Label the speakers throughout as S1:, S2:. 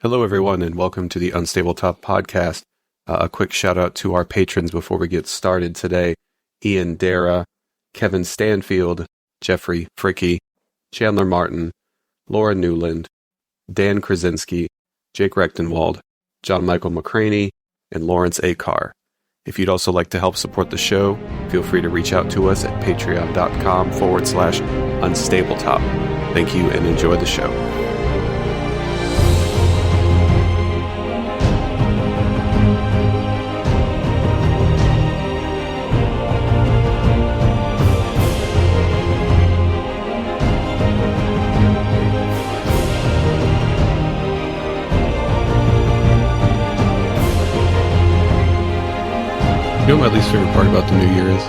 S1: Hello, everyone, and welcome to the Unstabletop podcast. A quick shout out to our patrons before we get started today. Ian Dara, Kevin Stanfield, Jeffrey Fricky, Chandler Martin, Laura Newland, Dan Krasinski, Jake Rechtenwald, John Michael McCraney, and Lawrence Akar. If you'd also like to help support the show, feel free to reach out to us at patreon.com/unstabletop. Thank you and enjoy the show. You know what my least favorite part about the new year is?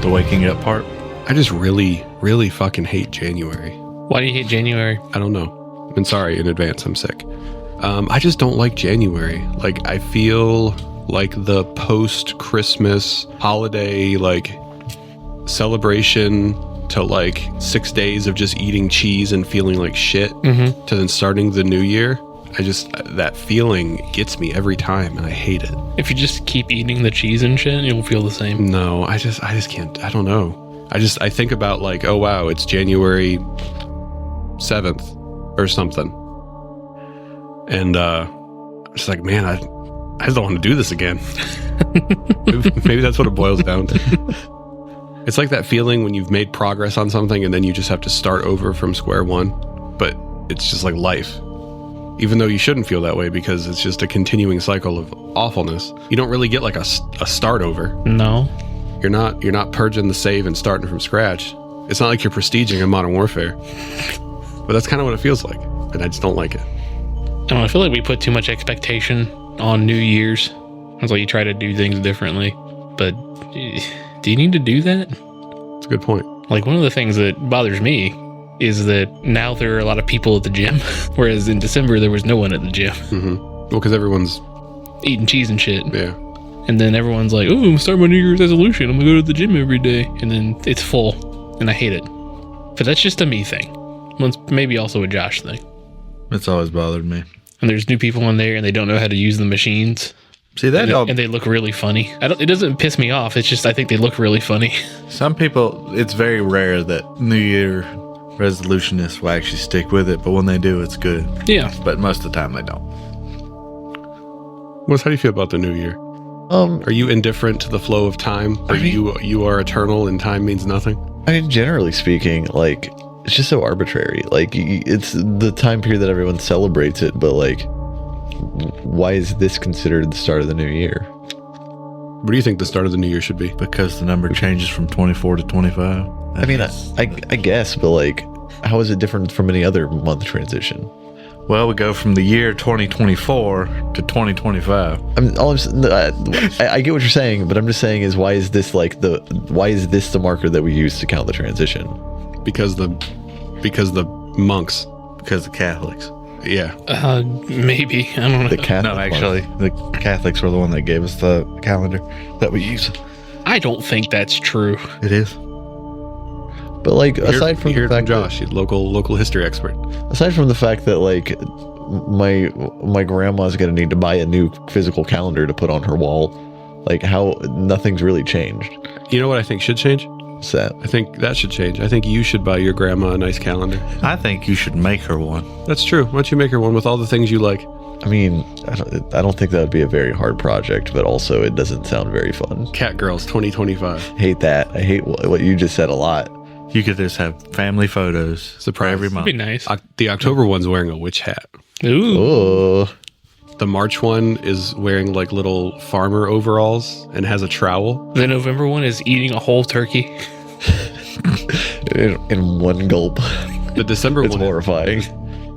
S2: The waking up part?
S1: I just really fucking hate January.
S3: Why do you hate January?
S1: I don't know. I'm sorry in advance, I'm sick. I just don't like January. Like, I feel like the post-Christmas holiday, like, celebration to, like, 6 days of just eating cheese and feeling like shit to then starting the new year. That feeling gets me every time, and I hate it.
S3: If you just keep eating the cheese and shit, you'll feel the same.
S1: No, I just can't. I don't know. I think about, like, oh wow, it's January 7th or something, and I'm just like, man, I just don't want to do this again. Maybe that's what it boils down to. It's like that feeling when you've made progress on something and then you just have to start over from square one, but it's just like life. Even though you shouldn't feel that way because it's just a continuing cycle of awfulness. You don't really get like a start over.
S3: No.
S1: You're not purging the save and starting from scratch. It's not like you're prestiging in Modern Warfare. But that's kind of what it feels like. And I just don't like it.
S3: I don't know, I feel like we put too much expectation on New Year's. It's like you try to do things differently. But do you need to do that?
S1: It's a good point.
S3: Like, one of the things that bothers me is that now there are a lot of people at the gym, whereas in December there was no one at the gym.
S1: Mm-hmm. Well, because everyone's
S3: eating cheese and shit.
S1: Yeah.
S3: And then everyone's like, oh, I'm starting my New Year's resolution. I'm going to go to the gym every day. And then it's full, and I hate it. But that's just a me thing. Well, it's maybe also a Josh thing.
S2: It's always bothered me.
S3: And there's new people in there, and they don't know how to use the machines.
S2: See that?
S3: And they look really funny. It doesn't piss me off. It's just I think they look really funny.
S2: Some people, it's very rare that New Year resolutionists will actually stick with it, but when they do, it's good.
S3: Yeah.
S2: But most of the time, they don't.
S1: Wes, how do you feel about the new year? Are you indifferent to the flow of time? Or you are eternal and time means nothing?
S4: I mean, generally speaking, like, it's just so arbitrary. Like, it's the time period that everyone celebrates it, but, like, why is this considered the start of the new year?
S1: What do you think the start of the new year should be?
S2: Because the number changes from 24 to 25.
S4: I mean, I guess, but, like, how is it different from any other month transition?
S2: Well, we go from the year 2024 to 2025.
S4: I get what you're saying, but I'm just saying is why is this the marker that we use to count the transition?
S1: Because the monks.
S2: Because the Catholics.
S1: Yeah.
S3: Maybe. I don't know.
S4: The Catholic
S2: No, actually, the Catholics were the one that gave us the calendar that we use.
S3: I don't think that's true.
S2: It is.
S4: But, like, aside from the fact
S1: Josh, local history expert.
S4: Aside from the fact that, like, my grandma's gonna need to buy a new physical calendar to put on her wall, like, how nothing's really changed.
S1: You know what I think should change?
S4: What's that?
S1: I think that should change. I think you should buy your grandma a nice calendar.
S2: I think you should make her one.
S1: That's true. Why don't you make her one with all the things you like?
S4: I mean, I don't think that would be a very hard project, but also it doesn't sound very fun.
S1: Cat Girls 2025.
S4: Hate that. I hate what you just said a lot.
S2: You could just have family photos.
S1: Surprise.
S2: Every month.
S3: That'd be nice.
S1: The October one's wearing a witch hat.
S3: Ooh.
S4: Oh.
S1: The March one is wearing like little farmer overalls and has a trowel.
S3: The November one is eating a whole turkey.
S4: in one gulp.
S1: The December
S4: It's
S1: one.
S4: horrifying.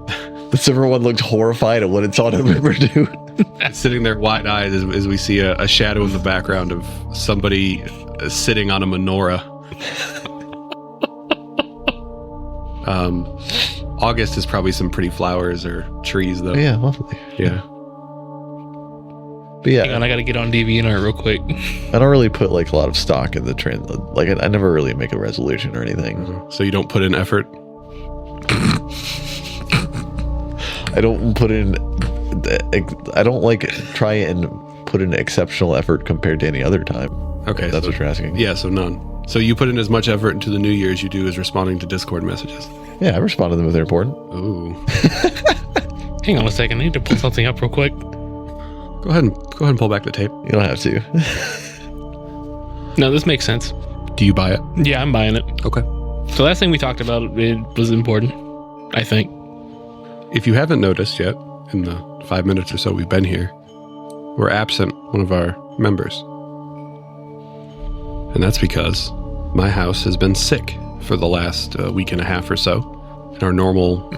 S4: The December one looks horrified at what it's on November, dude.
S1: Sitting there wide-eyed as we see a shadow in the background of somebody sitting on a menorah. August is probably some pretty flowers or trees, though.
S4: Yeah, hopefully.
S1: Yeah.
S4: But yeah,
S3: Hang on, I gotta get on DeviantArt real quick.
S4: I don't really put like a lot of stock in the trend. Like I never really make a resolution or anything.
S1: So you don't put in effort?
S4: I don't put in. I don't like try and put in exceptional effort compared to any other time.
S1: Okay,
S4: That's what you're asking.
S1: Yeah, so none. So you put in as much effort into the New Year as you do as responding to Discord messages.
S4: Yeah, I respond to them if they're important.
S1: Ooh.
S3: Hang on a second. I need to pull something up real quick.
S1: Go ahead and pull back the tape.
S4: You don't have to.
S3: No, this makes sense.
S1: Do you buy it?
S3: Yeah, I'm buying it.
S1: Okay.
S3: So last thing we talked about, it was important, I think.
S1: If you haven't noticed yet, in the 5 minutes or so we've been here, we're absent one of our members. And that's because my house has been sick for the last week and a half or so. And our normal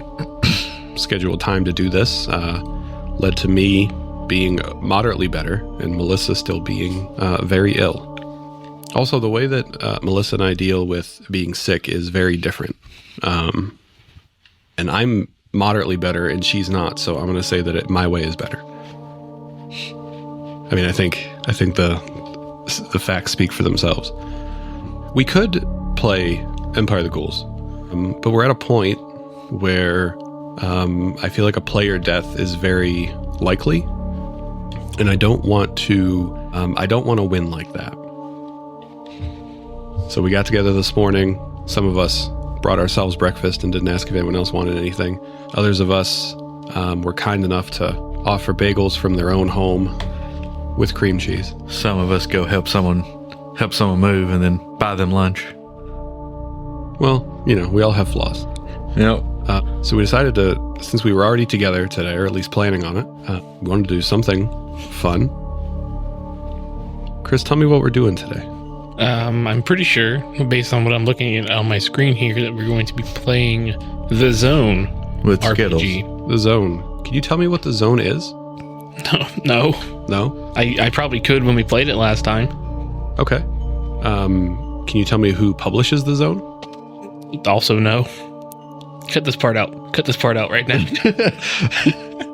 S1: scheduled time to do this led to me being moderately better and Melissa still being very ill. Also, the way that Melissa and I deal with being sick is very different. And I'm moderately better and she's not, so I'm going to say that my way is better. I mean, I think the facts speak for themselves. We could play Empire of the Ghouls, but we're at a point where I feel like a player death is very likely, and I don't want to win like that. So we got together this morning. Some of us brought ourselves breakfast and didn't ask if anyone else wanted anything. Others of us were kind enough to offer bagels from their own home with cream cheese.
S2: Some of us go help someone move and then buy them lunch.
S1: Well, we all have flaws.
S2: Yep.
S1: So we decided to, since we were already together today, or at least planning on it, we wanted to do something fun. Chris, tell me what we're doing today.
S3: I'm pretty sure, based on what I'm looking at on my screen here, that we're going to be playing The Zone
S2: With
S3: RPG.
S2: Skittles.
S1: The Zone. Can you tell me what The Zone is?
S3: No.
S1: No?
S3: I probably could when we played it last time.
S1: Okay. Can you tell me who publishes The Zone?
S3: Also, no. Cut this part out. Cut this part out right now.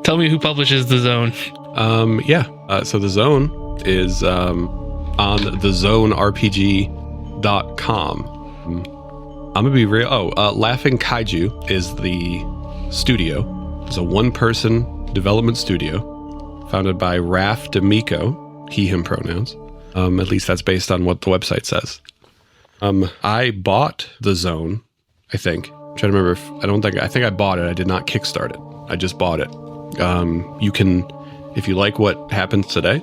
S3: Tell me who publishes The Zone.
S1: Yeah. So The Zone is on thezonerpg.com. I'm gonna be real. Laughing Kaiju is the studio. It's a one-person development studio founded by Raf D'Amico, he/him pronouns. At least that's based on what the website says. I bought The Zone, I think. I'm trying to remember I think I bought it. I did not kickstart it. I just bought it. You can, if you like what happens today,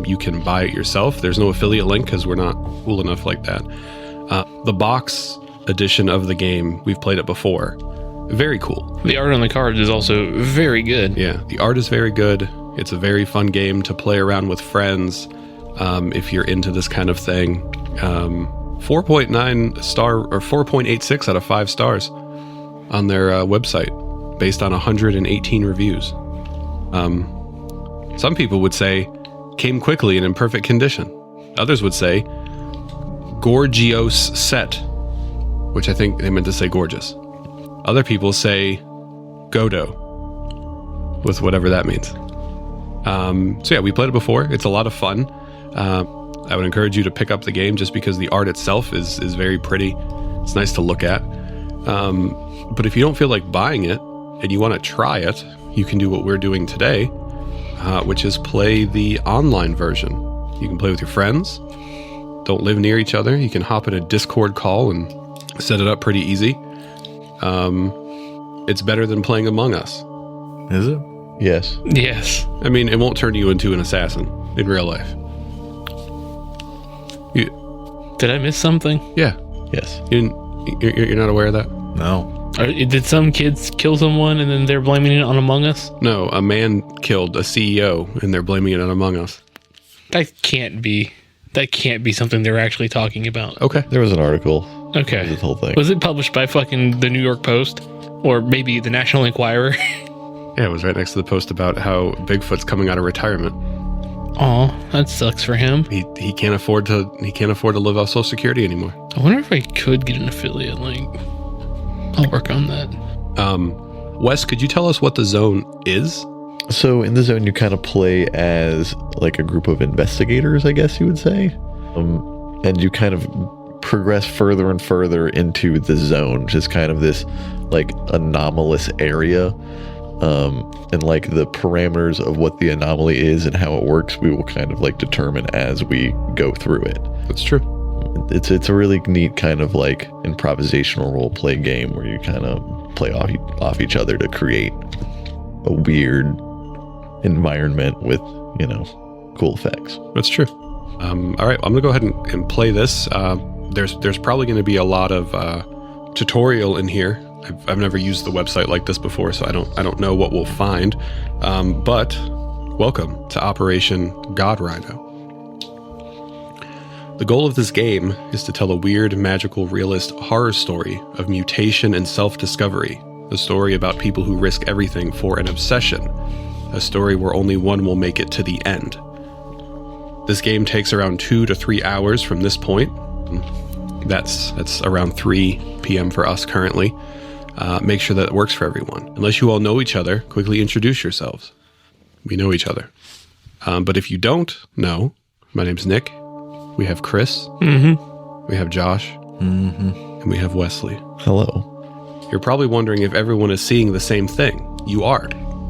S1: you can buy it yourself. There's no affiliate link because we're not cool enough like that. The box edition of the game, we've played it before. Very cool.
S3: The art on the cards is also very good.
S1: Yeah, the art is very good. It's a very fun game to play around with friends if you're into this kind of thing. 4.9 star or 4.86 out of 5 stars on their website based on 118 reviews. Some people would say came quickly and in perfect condition. Others would say gorgeous set, which I think they meant to say gorgeous. Other people say Godo, with whatever that means. So yeah, we played it before. It's a lot of fun. I would encourage you to pick up the game just because the art itself is very pretty. It's nice to look at. But if you don't feel like buying it and you want to try it, you can do what we're doing today, which is play the online version. You can play with your friends. Don't live near each other. You can hop in a Discord call and set it up pretty easy. It's better than playing Among Us.
S2: Is it?
S4: Yes.
S3: Yes.
S1: I mean, it won't turn you into an assassin in real life.
S3: Did I miss something?
S1: Yeah.
S4: Yes.
S1: You're not aware of that?
S2: No.
S3: Did some kids kill someone and then they're blaming it on Among Us?
S1: No, a man killed a CEO and they're blaming it on Among Us.
S3: That can't be something they're actually talking about.
S1: Okay.
S4: There was an article.
S3: Okay.
S4: This whole thing.
S3: Was it published by fucking the New York Post? Or maybe the National Enquirer?
S1: Yeah, it was right next to the post about how Bigfoot's coming out of retirement.
S3: Aw, that sucks for him.
S1: He can't afford to live off Social Security anymore.
S3: I wonder if I could get an affiliate link. I'll work on that.
S1: Wes, could you tell us what The Zone is?
S4: So in The Zone, you kind of play as like a group of investigators, I guess you would say. And you kind of progress further and further into the zone, which is kind of this like anomalous area and like the parameters of what the anomaly is and how it works, we will kind of like determine as we go through it.
S1: That's true.
S4: It's a really neat kind of like improvisational role play game where you kind of play off each other to create a weird environment with, you know, cool effects.
S1: That's true. All right, I'm gonna go ahead and play this. There's probably going to be a lot of tutorial in here. I've never used the website like this before, so I don't know what we'll find. But welcome to Operation God Rhino. The goal of this game is to tell a weird, magical, realist horror story of mutation and self-discovery. A story about people who risk everything for an obsession. A story where only one will make it to the end. This game takes around 2 to 3 hours from this point. That's around 3 p.m. for us currently. Make sure that it works for everyone. Unless you all know each other, quickly introduce yourselves. We know each other. But if you don't know, my name's Nick. We have Chris. Mm-hmm. We have Josh. Mm-hmm. And we have Wesley.
S4: Hello.
S1: You're probably wondering if everyone is seeing the same thing. You are.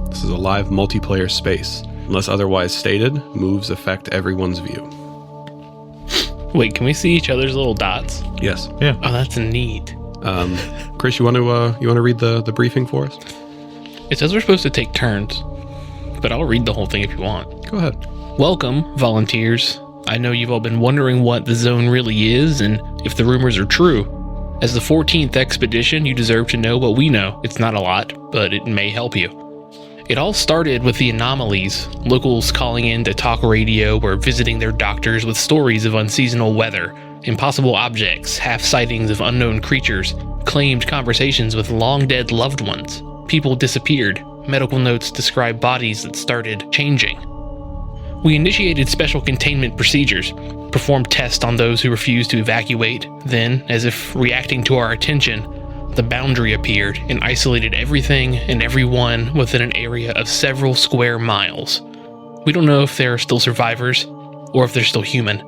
S1: This is a live multiplayer space. Unless otherwise stated, moves affect everyone's view.
S3: Wait, can we see each other's little dots?
S1: Yes.
S2: Yeah.
S3: Oh, that's neat.
S1: Chris, you want to read the briefing for us?
S3: It says we're supposed to take turns, but I'll read the whole thing if you want.
S1: Go ahead.
S3: Welcome, volunteers. I know you've all been wondering what the zone really is and if the rumors are true. As the 14th expedition, you deserve to know what we know. It's not a lot, but it may help you. It all started with the anomalies, locals calling in to talk radio or visiting their doctors with stories of unseasonal weather, impossible objects, half sightings of unknown creatures, claimed conversations with long-dead loved ones. People disappeared. Medical notes describe bodies that started changing. We initiated special containment procedures, performed tests on those who refused to evacuate. Then, as if reacting to our attention, the boundary appeared and isolated everything and everyone within an area of several square miles. We don't know if there are still survivors or if they're still human.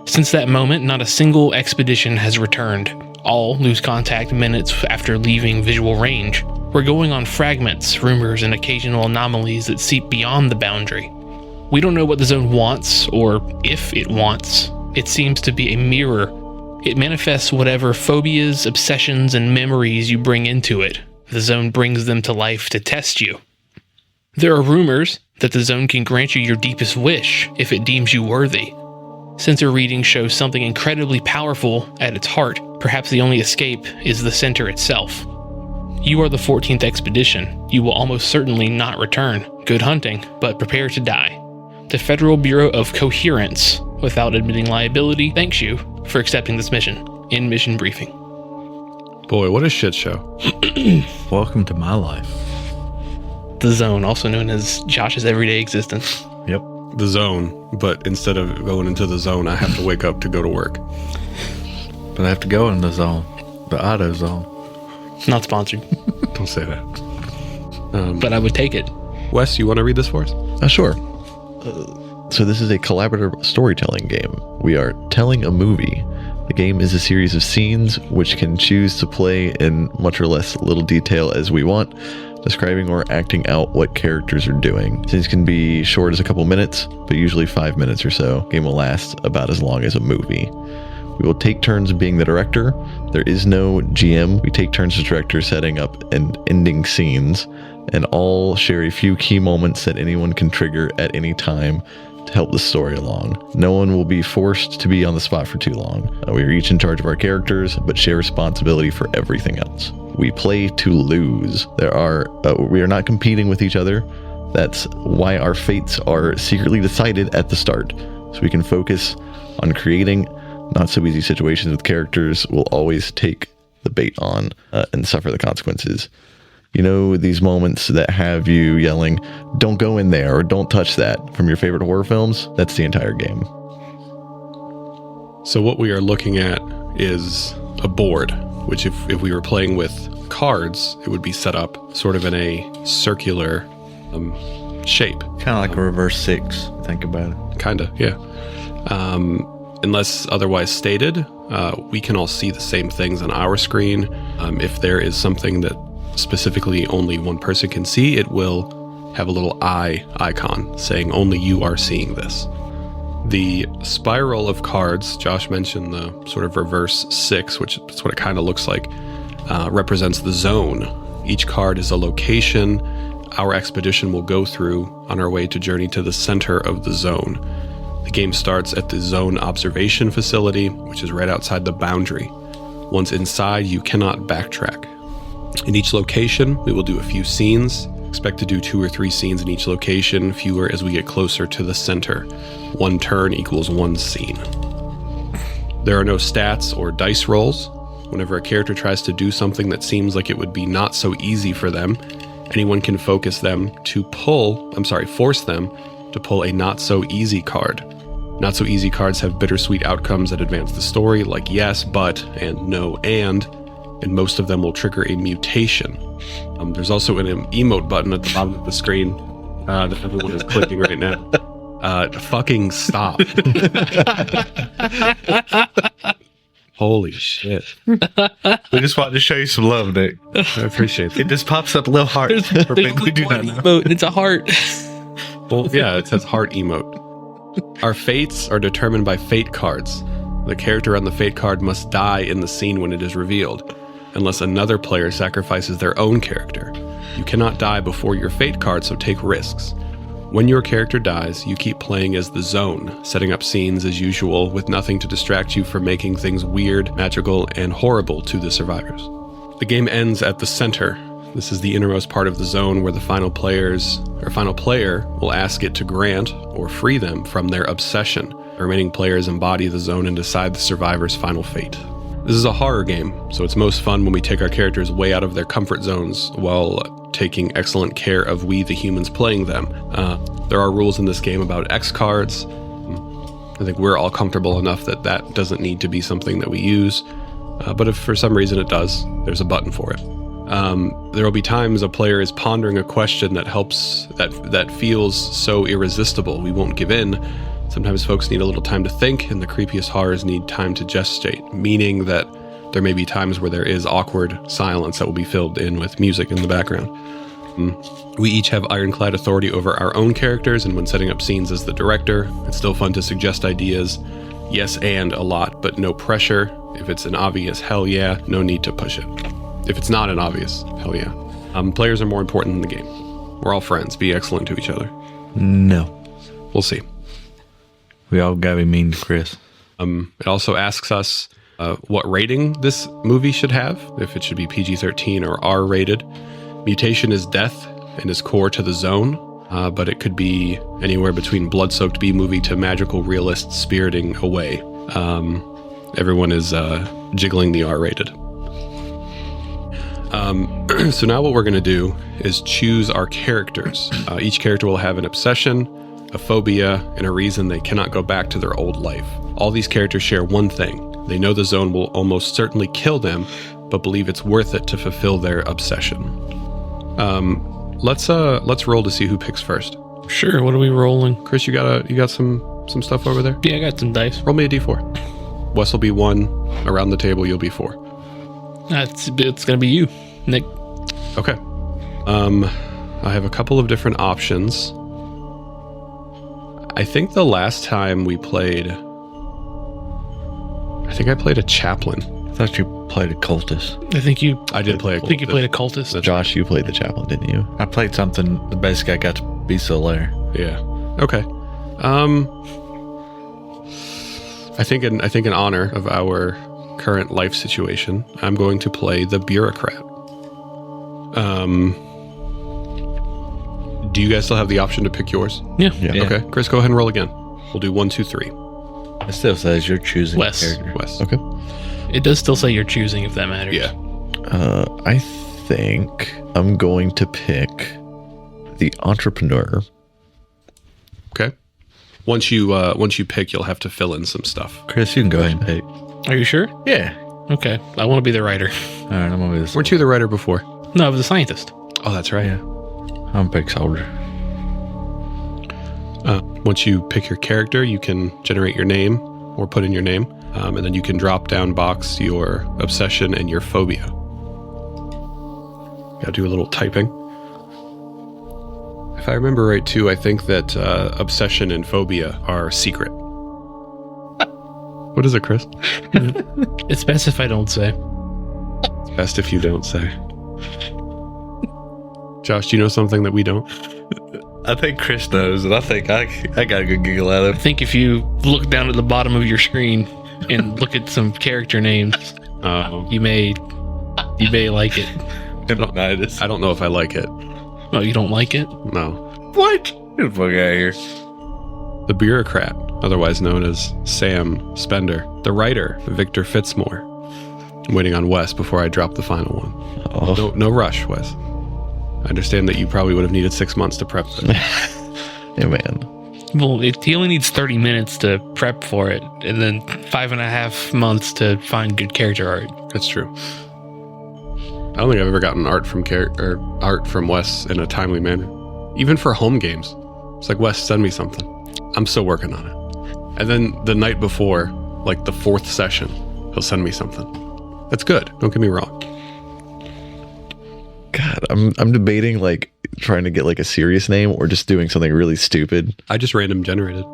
S3: Since that moment, not a single expedition has returned. All lose contact minutes after leaving visual range. We're going on fragments, rumors, and occasional anomalies that seep beyond the boundary. We don't know what the zone wants, or if it wants. It seems to be a mirror. It manifests whatever phobias, obsessions, and memories you bring into it. The zone brings them to life to test you. There are rumors that the zone can grant you your deepest wish if it deems you worthy. Sensor reading shows something incredibly powerful at its heart. Perhaps the only escape is the center itself. You are the 14th expedition. You will almost certainly not return. Good hunting, but prepare to die. The Federal Bureau of Coherence, without admitting liability, thanks you for accepting this mission. In mission briefing.
S1: Boy, what a shit show.
S2: Welcome to my life.
S3: The zone, also known as Josh's everyday existence.
S2: Yep.
S1: The zone, but instead of going into the zone, I have to wake up to go to work.
S2: But I have to go in the zone. The auto zone.
S3: Not sponsored,
S1: Don't say that.
S3: but I would take it.
S1: Wes, you want to read this for us?
S4: Sure. So this is a collaborative storytelling game. We are telling a movie. The game is a series of scenes which can choose to play in much or less little detail as we want, describing or acting out what characters are doing. Scenes can be short as a couple minutes, but usually 5 minutes or so. Game will last about as long as a movie. We will take turns being the director. There is no GM. We take turns as director setting up and ending scenes, and all share a few key moments that anyone can trigger at any time to help the story along. No one will be forced to be on the spot for too long. We are each in charge of our characters, but share responsibility for everything else. We play to lose. We are not competing with each other. That's why our fates are secretly decided at the start, so we can focus on creating not so easy situations with characters we'll always take the bait on and suffer the consequences. You know, these moments that have you yelling, "Don't go in there," or "Don't touch that," from your favorite horror films? That's the entire game.
S1: So what we are looking at is a board, which if we were playing with cards, it would be set up sort of in a circular shape.
S2: Kind of like a reverse 6. Think about it.
S1: Kinda, yeah. Unless otherwise stated, we can all see the same things on our screen. If there is something that specifically only one person can see, it will have a little eye icon saying only you are seeing this. The spiral of cards, Josh mentioned the sort of reverse 6, which is what it kind of looks like, represents the zone. Each card is a location our expedition will go through on our way to journey to the center of the zone. The game starts at the zone observation facility, which is right outside the boundary. Once inside, you cannot backtrack. In each location, we will do a few scenes. Expect to do 2 or 3 scenes in each location, fewer as we get closer to the center. 1 turn equals 1 scene. There are no stats or dice rolls. Whenever a character tries to do something that seems like it would be not so easy for them, anyone can force them to pull a not so easy card. Not so easy cards have bittersweet outcomes that advance the story, like yes, but, and no, and most of them will trigger a mutation. There's also an emote button at the bottom of the screen that everyone is clicking right now. Fucking stop. Holy shit.
S2: We just wanted to show you some love, Nick.
S1: I appreciate
S2: It just pops up a little heart for people who do not know.
S3: Emote, and it's a heart.
S1: Well, yeah, it says heart emote. Our fates are determined by fate cards. The character on the fate card must die in the scene when it is revealed, unless another player sacrifices their own character. You cannot die before your fate card, so take risks. When your character dies, you keep playing as the zone, setting up scenes as usual with nothing to distract you from making things weird, magical, and horrible to the survivors. The game ends at the center. This is the innermost part of the zone where the final player will ask it to grant or free them from their obsession. The remaining players embody the zone and decide the survivor's final fate. This is a horror game, so it's most fun when we take our characters way out of their comfort zones while taking excellent care of we, the humans playing them. There are rules in this game about X cards. I think we're all comfortable enough that that doesn't need to be something that we use. But if for some reason it does, there's a button for it. There will be times a player is pondering a question that feels so irresistible we won't give in. Sometimes folks need a little time to think, and the creepiest horrors need time to gestate, meaning that there may be times where there is awkward silence that will be filled in with music in the background. We each have ironclad authority over our own characters, and when setting up scenes as the director, it's still fun to suggest ideas, yes and a lot, but no pressure. If it's an obvious hell yeah, no need to push it. If it's not an obvious hell yeah. Players are more important than the game. We're all friends. Be excellent to each other.
S2: No.
S1: We'll see.
S2: We all gotta be mean to Chris.
S1: It also asks us what rating this movie should have, if it should be PG-13 or R-rated. Mutation is death and is core to the zone, but it could be anywhere between blood-soaked B-movie to magical realist spiriting away. Everyone is jiggling the R-rated. So now what we're going to do is choose our characters. Each character will have an obsession, a phobia, and a reason they cannot go back to their old life. All these characters share one thing. They know the zone will almost certainly kill them, but believe it's worth it to fulfill their obsession. Let's roll to see who picks first.
S3: Sure, what are we rolling?
S1: Chris, you got some stuff over there?
S3: Yeah, I got some dice.
S1: Roll me a d4. Wes will be 1. Around the table, you'll be 4.
S3: It's going to be you, Nick.
S1: Okay. I have a couple of different options. I think the last time we played, I played a chaplain.
S2: I thought you played a cultist.
S1: I did play a cultist.
S3: I think you played a cultist.
S1: That's
S4: Josh, you played the chaplain, didn't you?
S2: I played something, the basic I got to be Solaire.
S1: Yeah. Okay. I think in honor of our current life situation, I'm going to play the bureaucrat. Do you guys still have the option to pick yours?
S3: Yeah.
S2: Yeah.
S1: Okay. Chris, go ahead and roll again. We'll do 1, 2, 3.
S2: It still says you're choosing
S3: Wes.
S2: a character.
S1: Wes.
S4: Okay.
S3: It does still say you're choosing, if that matters.
S1: Yeah.
S4: I think I'm going to pick the entrepreneur.
S1: Okay. Once you pick, you'll have to fill in some stuff.
S2: Chris, you can go ahead and pick.
S3: Are you sure?
S2: Yeah.
S3: Okay. I want to be the writer.
S2: All right, I'm gonna be this.
S1: Weren't you the writer before?
S3: No, I was a scientist.
S1: Oh, that's right.
S2: Yeah. I'm pick soldier.
S1: Once you pick your character, you can generate your name or put in your name, and then you can drop down box your obsession and your phobia. Gotta do a little typing. If I remember right, too, I think that obsession and phobia are secret. What is it, Chris?
S3: It's best if I don't say.
S1: It's best if you don't say. Josh, do you know something that we don't?
S2: I think Chris knows, and I think I got a good giggle at
S3: I
S2: him.
S3: think if you look down at the bottom of your screen and look at some character names, you may like it.
S2: Anomalies.
S1: I don't know if I like it.
S3: Oh, you don't like it?
S1: No.
S2: What? Get the fuck out of here.
S1: The bureaucrat, otherwise known as Sam Spender. The writer, Victor Fitzmore. I'm waiting on Wes before I drop the final one.
S4: Oh.
S1: No rush, Wes. I understand that you probably would have needed 6 months to prep this.
S4: Yeah, man.
S3: Well, he only needs 30 minutes to prep for it, and then 5.5 months to find good character art.
S1: That's true. I don't think I've ever gotten art from Wes in a timely manner. Even for home games. It's like, Wes, send me something. I'm still working on it. And then the night before, like the 4th session, he'll send me something. That's good. Don't get me wrong.
S4: God, I'm debating like trying to get like a serious name or just doing something really stupid.
S1: I just random generated.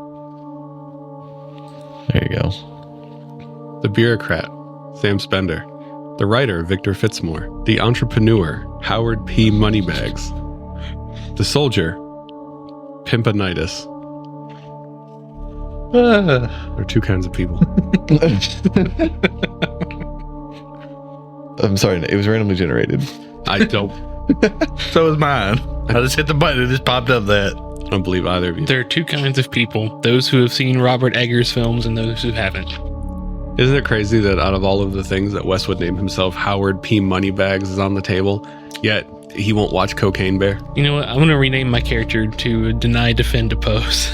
S4: There you go.
S1: The bureaucrat, Sam Spender. The writer, Victor Fitzmore. The entrepreneur, Howard P. Moneybags. The soldier, Pimpinitis. There are 2 kinds of people.
S4: I'm sorry, it was randomly generated.
S1: I don't
S2: So was mine. I just hit the button. It just popped up that.
S1: I don't believe either of you.
S3: There are 2 kinds of people, those who have seen Robert Eggers films and those who haven't.
S1: Isn't it crazy that out of all of the things that Wes would name himself, Howard P. Moneybags is on the table, yet he won't watch Cocaine Bear?
S3: You know what? I'm going to rename my character to Deny, Defend, Oppose.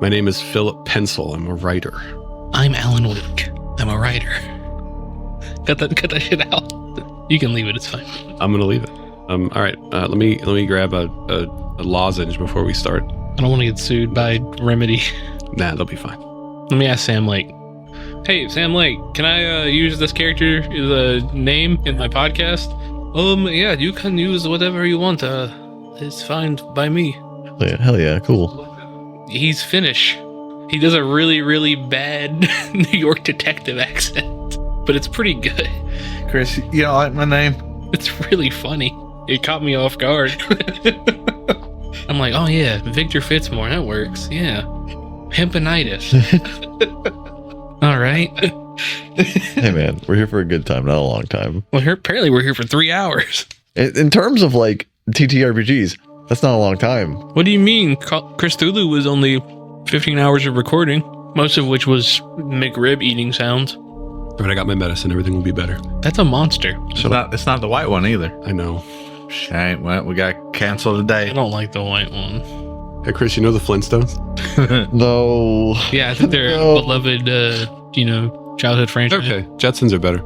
S1: My name is Philip Pencil. I'm a writer.
S3: I'm Alan Wake. I'm a writer. Cut that shit out. You can leave it. It's fine.
S1: I'm gonna leave it. All right. Let me grab a lozenge before we start.
S3: I don't want to get sued by Remedy.
S1: Nah, they'll be fine.
S3: Let me ask Sam Lake. Hey, Sam Lake, can I use this character as a name in my podcast? Yeah, you can use whatever you want. It's fine by me.
S4: Hell yeah, cool.
S3: He's Finnish. He does a really, really bad New York detective accent, but it's pretty good.
S2: Chris, you don't like my name?
S3: It's really funny. It caught me off guard. I'm like, oh yeah, Victor Fitzmore, that works. Yeah. Pimpinitis. All right.
S4: Hey man, we're here for a good time, not a long time.
S3: Well, apparently we're here for 3 hours.
S4: In terms of like TTRPGs, that's not a long time.
S3: What do you mean? Chris Thulu was only 15 hours of recording, most of which was McRib eating sounds.
S1: All right, I got my medicine. Everything will be better.
S3: That's a monster.
S2: It's not the white one either.
S1: I know.
S2: Shame. Well, we got canceled
S3: I
S2: today.
S3: don't like the white one.
S1: Hey, Chris, you know the Flintstones?
S4: No.
S3: Yeah, I think they're
S4: No.
S3: a beloved, childhood franchise.
S1: Okay, Jetsons are better.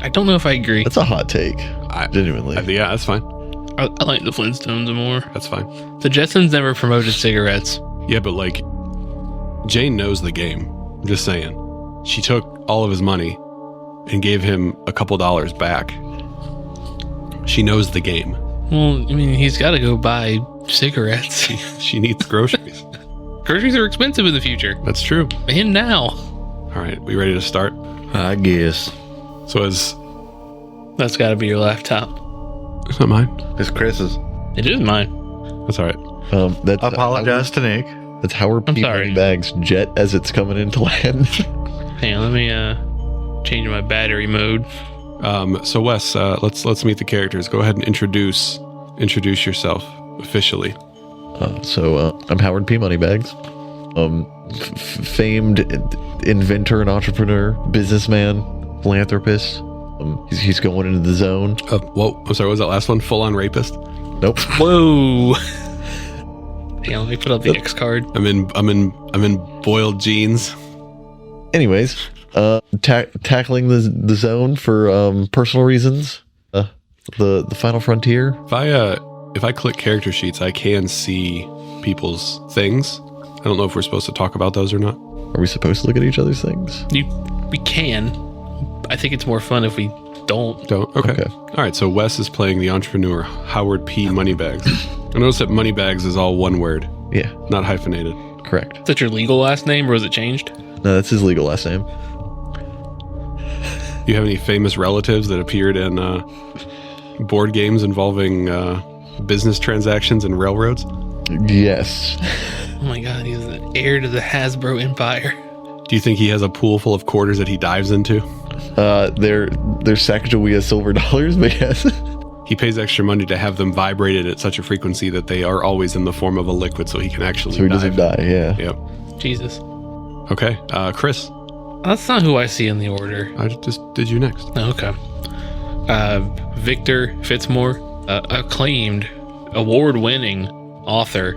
S3: I don't know if I agree.
S4: That's a hot take. Genuinely.
S1: Yeah, that's fine.
S3: I like the Flintstones more.
S1: That's fine.
S3: The Jetsons never promoted cigarettes.
S1: Yeah, but like, Jane knows the game. I'm just saying. She took all of his money and gave him a couple dollars back. She knows the game.
S3: Well, I mean, he's got to go buy cigarettes.
S1: She needs groceries.
S3: Groceries are expensive in the future.
S1: That's true.
S3: And now.
S1: All right, we ready to start?
S2: I guess.
S1: So as
S3: That's got to be your laptop.
S1: it's not mine.
S2: It's Chris's.
S3: It is mine.
S1: That's all right.
S4: That's
S2: I apologize to Nick.
S4: That's Howard
S3: I'm
S4: P.
S3: sorry.
S4: Moneybags jet as it's coming into land.
S3: Hang on, let me change my battery mode.
S1: So Wes, let's meet the characters. Go ahead and introduce yourself officially.
S4: I'm Howard P. Moneybags. Famed inventor and entrepreneur, businessman, philanthropist. He's going into the zone.
S1: Whoa, I'm sorry. What was that last one? Full on rapist.
S4: Nope.
S3: Whoa. Hang on, let me put up the X card.
S1: I'm in boiled jeans.
S4: Anyways, tackling the zone for personal reasons. The final frontier.
S1: If I click character sheets, I can see people's things. I don't know if we're supposed to talk about those or not.
S4: Are we supposed to look at each other's things?
S3: We can. I think it's more fun if we Don't.
S1: Okay. All right. So Wes is playing the entrepreneur Howard P. Moneybags. I notice that Moneybags is all one word,
S4: Yeah,
S1: not hyphenated.
S4: correct.
S3: Is that your legal last name, or was it changed?
S4: No, that's his legal last name.
S1: Do you have any famous relatives that appeared in board games involving business transactions and railroads?
S4: Yes.
S3: Oh my god, he's the heir to the Hasbro empire.
S1: Do you think he has a pool full of quarters that he dives into?
S4: They're Sacagawea silver dollars, but yes.
S1: He pays extra money to have them vibrated at such a frequency that they are always in the form of a liquid, so he can actually
S4: So he
S1: dive.
S4: doesn't die, yeah.
S1: Yep.
S3: Jesus.
S1: Okay. Chris,
S3: That's not who I see in the order.
S1: I just did you next.
S3: Okay. Victor Fitzmore, acclaimed, award-winning author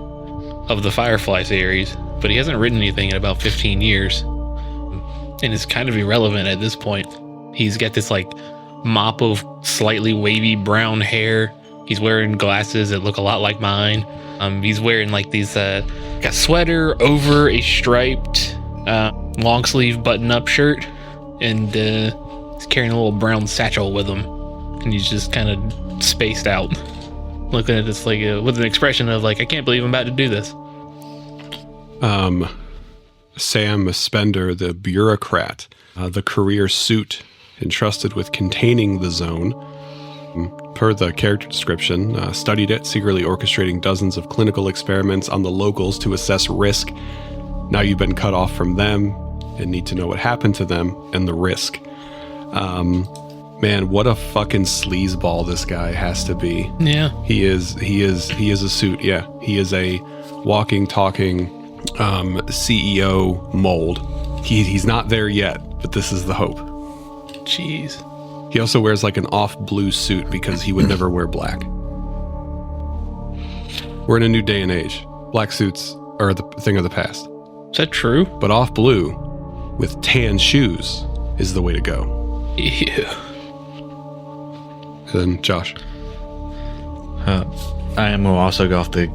S3: of the Firefly series, but he hasn't written anything in about 15 years, and it's kind of irrelevant at this point. He's got this like mop of slightly wavy brown hair. He's wearing glasses that look a lot like mine. He's wearing like these like a sweater over a striped long sleeve button up shirt, and he's carrying a little brown satchel with him, and he's just kind of spaced out, looking at this like with an expression of like, I can't believe I'm about to do this.
S1: Sam Spender, the bureaucrat, the career suit entrusted with containing the zone. Per the character description, studied it, secretly orchestrating dozens of clinical experiments on the locals to assess risk. Now you've been cut off from them and need to know what happened to them and the risk. Man, what a fucking sleazeball this guy has to be.
S3: Yeah.
S1: He is a suit. Yeah. He is a walking, talking CEO mold. He's not there yet, but this is the hope.
S3: Jeez.
S1: He also wears like an off blue suit because he would never wear black. We're in a new day and age. Black suits are the thing of the past.
S3: Is that true?
S1: But off blue with tan shoes is the way to go.
S3: Ew.
S1: And then Josh.
S2: I am going to also go off the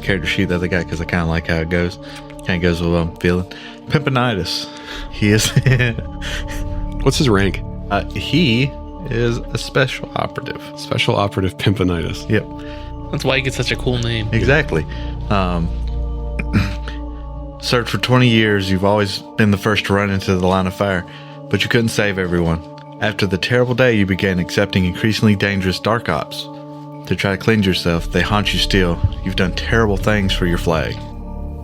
S2: character sheet that they got because I kind of like how it goes. Kind of goes with what I'm feeling. Pimpinitis. He is.
S1: What's his rank?
S2: He is a special operative.
S1: Special operative Pimpinitis.
S2: Yep.
S3: That's why he gets such a cool name.
S2: Exactly. Served for 20 years, you've always been the first to run into the line of fire, but you couldn't save everyone. After the terrible day, you began accepting increasingly dangerous dark ops. To try to cleanse yourself, they haunt you still. You've done terrible things for your flag,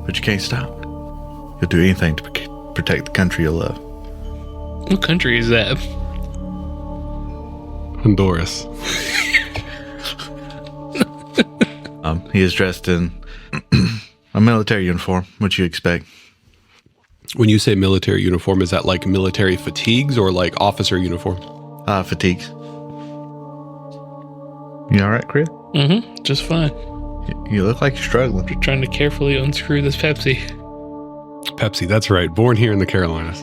S2: but you can't stop. You'll do anything to protect the country you love.
S3: What country is that?
S1: Honduras.
S2: He is dressed in a military uniform, what you expect.
S1: When you say military uniform, is that like military fatigues or like officer uniform?
S2: Fatigues. You all right, Chris?
S3: Mm-hmm. Just fine.
S2: You look like you're struggling.
S3: Just trying to carefully unscrew this Pepsi.
S1: Pepsi, that's right. Born here in the Carolinas.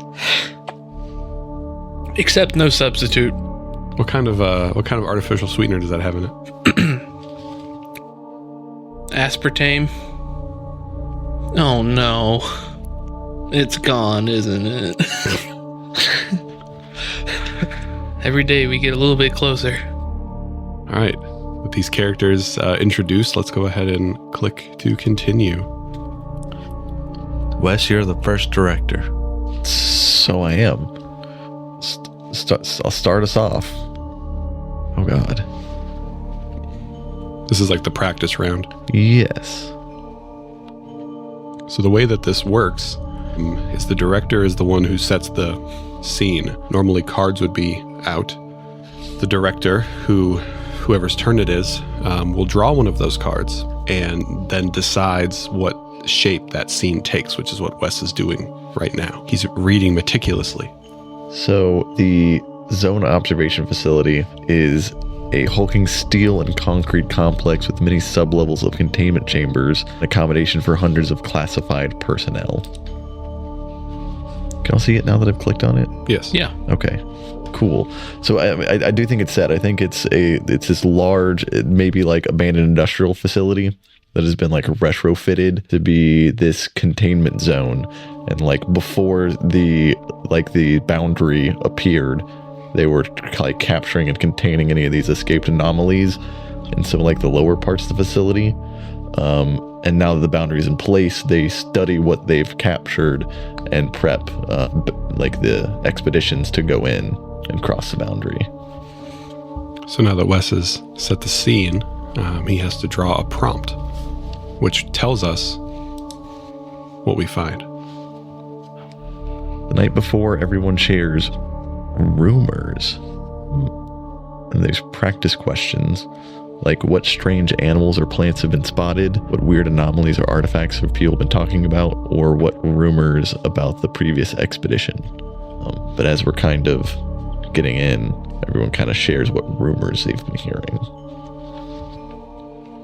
S3: Except no substitute.
S1: What kind of artificial sweetener does that have in it?
S3: Aspartame. Oh no. It's gone, isn't it? Every day we get a little bit closer.
S1: All right. With these characters introduced, let's go ahead and click to continue.
S2: Wes, you're the first director.
S4: So I am. I'll start us off. Oh God.
S1: This is like the practice round.
S4: Yes.
S1: So the way that this works is the director is the one who sets the scene. Normally cards would be out. The director, whoever's turn it is, will draw one of those cards and then decides what shape that scene takes, which is what Wes is doing right now. He's reading meticulously.
S4: So the zone observation facility is a hulking steel and concrete complex with many sub-levels of containment chambers, accommodation for hundreds of classified personnel. Can I see it now that I've clicked on it?
S1: Yes.
S3: Yeah.
S4: Okay, cool. So I do think it's set. I think it's this large, maybe like abandoned industrial facility that has been like retrofitted to be this containment zone. And like before the boundary appeared, they were like capturing and containing any of these escaped anomalies in some like the lower parts of the facility. And now that the boundary is in place, they study what they've captured and prep like the expeditions to go in and cross the boundary.
S1: So now that Wes has set the scene, he has to draw a prompt, which tells us what we find.
S4: The night before, everyone shares rumors. And there's practice questions, like what strange animals or plants have been spotted, what weird anomalies or artifacts have people been talking about, or what rumors about the previous expedition. But as we're kind of getting in, everyone kind of shares what rumors they've been hearing.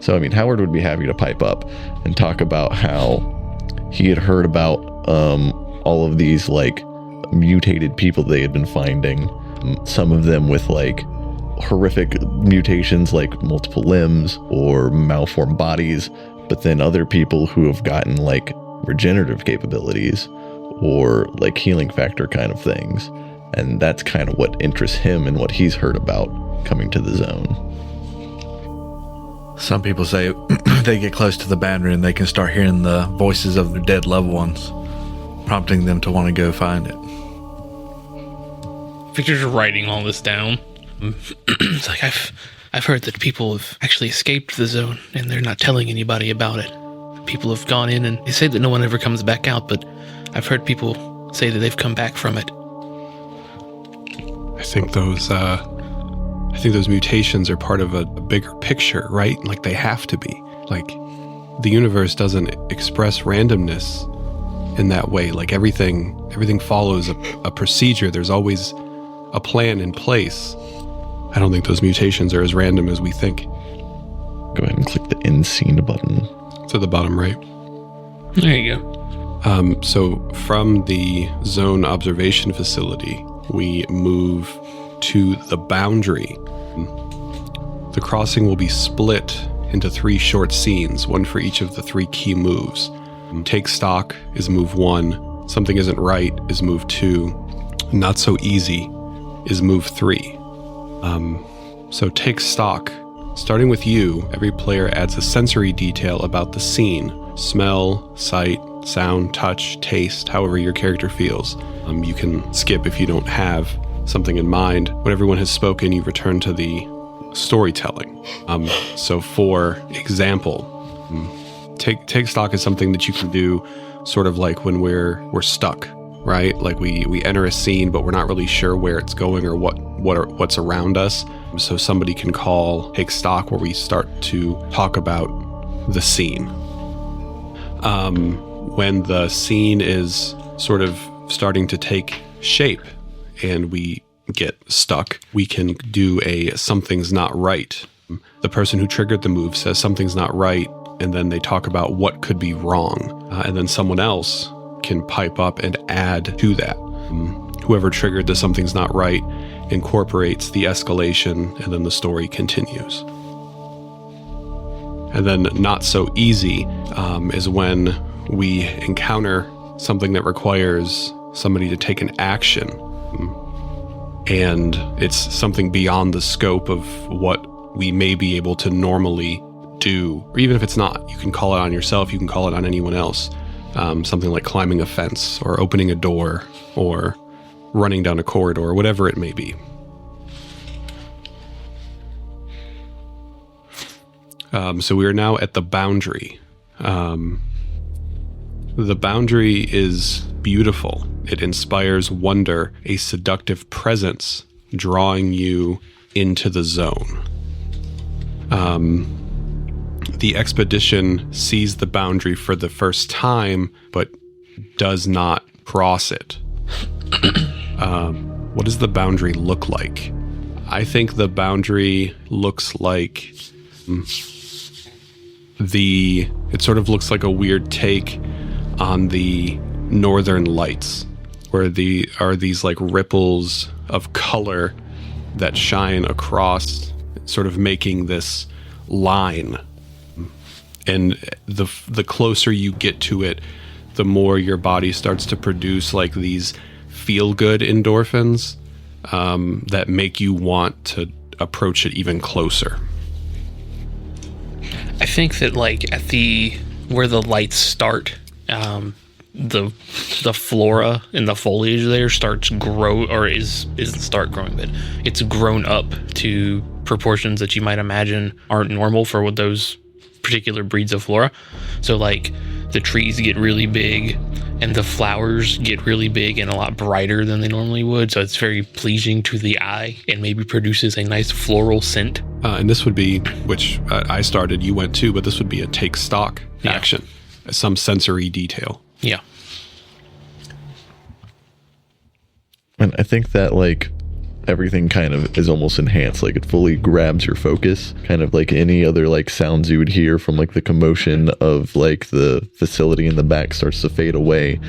S4: So, I mean, Howard would be happy to pipe up and talk about how he had heard about all of these, like, mutated people they had been finding. Some of them with, like, horrific mutations like multiple limbs or malformed bodies, but then other people who have gotten, like, regenerative capabilities or, like, healing factor kind of things. And that's kind of what interests him and what he's heard about coming to the zone.
S2: Some people say they get close to the boundary and they can start hearing the voices of their dead loved ones, prompting them to want to go find it.
S3: Victor's writing all this down. It's like, I've heard that people have actually escaped the zone and they're not telling anybody about it. People have gone in and they say that no one ever comes back out, but I've heard people say that they've come back from it.
S1: I think those mutations are part of a bigger picture, right? Like they have to be. Like the universe doesn't express randomness in that way. Like everything follows a procedure. There's always a plan in place. I don't think those mutations are as random as we think.
S4: Go ahead and click the end scene button.
S1: To the bottom right.
S3: There you go.
S1: So from the zone observation facility, we move to the boundary. The crossing will be split into 3 short scenes, one for each of the 3 key moves. Take stock is move 1. Something isn't right is move 2. Not so easy is move 3. So take stock. Starting with you, every player adds a sensory detail about the scene. Smell, sight, sound, touch, taste, however your character feels. You can skip if you don't have something in mind. When everyone has spoken, you return to the storytelling. So for example, take stock is something that you can do sort of like when we're stuck, right? Like we enter a scene, but we're not really sure where it's going or what's around us. So somebody can take stock where we start to talk about the scene. When the scene is sort of starting to take shape and we get stuck, we can do a something's not right. The person who triggered the move says something's not right, and then they talk about what could be wrong. And then someone else can pipe up and add to that. Whoever triggered the something's not right incorporates the escalation, and then the story continues. And then not so easy is when we encounter something that requires somebody to take an action. And it's something beyond the scope of what we may be able to normally do. Or even if it's not, you can call it on yourself, you can call it on anyone else. Something like climbing a fence or opening a door or running down a corridor, whatever it may be. So we are now at the boundary. The boundary is beautiful. It inspires wonder, a seductive presence drawing you into the zone. The expedition sees the boundary for the first time, but does not cross it. What does the boundary look like? I think the boundary looks like it sort of looks like a weird take on the northern lights, where are these like ripples of color that shine across, sort of making this line. And the closer you get to it, the more your body starts to produce like these feel-good endorphins. that make you want to approach it even closer?
S3: I think that like at where the lights start, the flora and the foliage there isn't start growing, but it's grown up to proportions that you might imagine aren't normal for what those particular breeds of flora. So like the trees get really big and the flowers get really big and a lot brighter than they normally would. So it's very pleasing to the eye and maybe produces a nice floral scent.
S1: And this would be, which I started, you went to, but this would be a take stock action, some sensory detail.
S3: Yeah.
S4: And I think that like everything kind of is almost enhanced, like it fully grabs your focus, kind of like any other like sounds you would hear from like the commotion of like the facility in the back starts to fade away,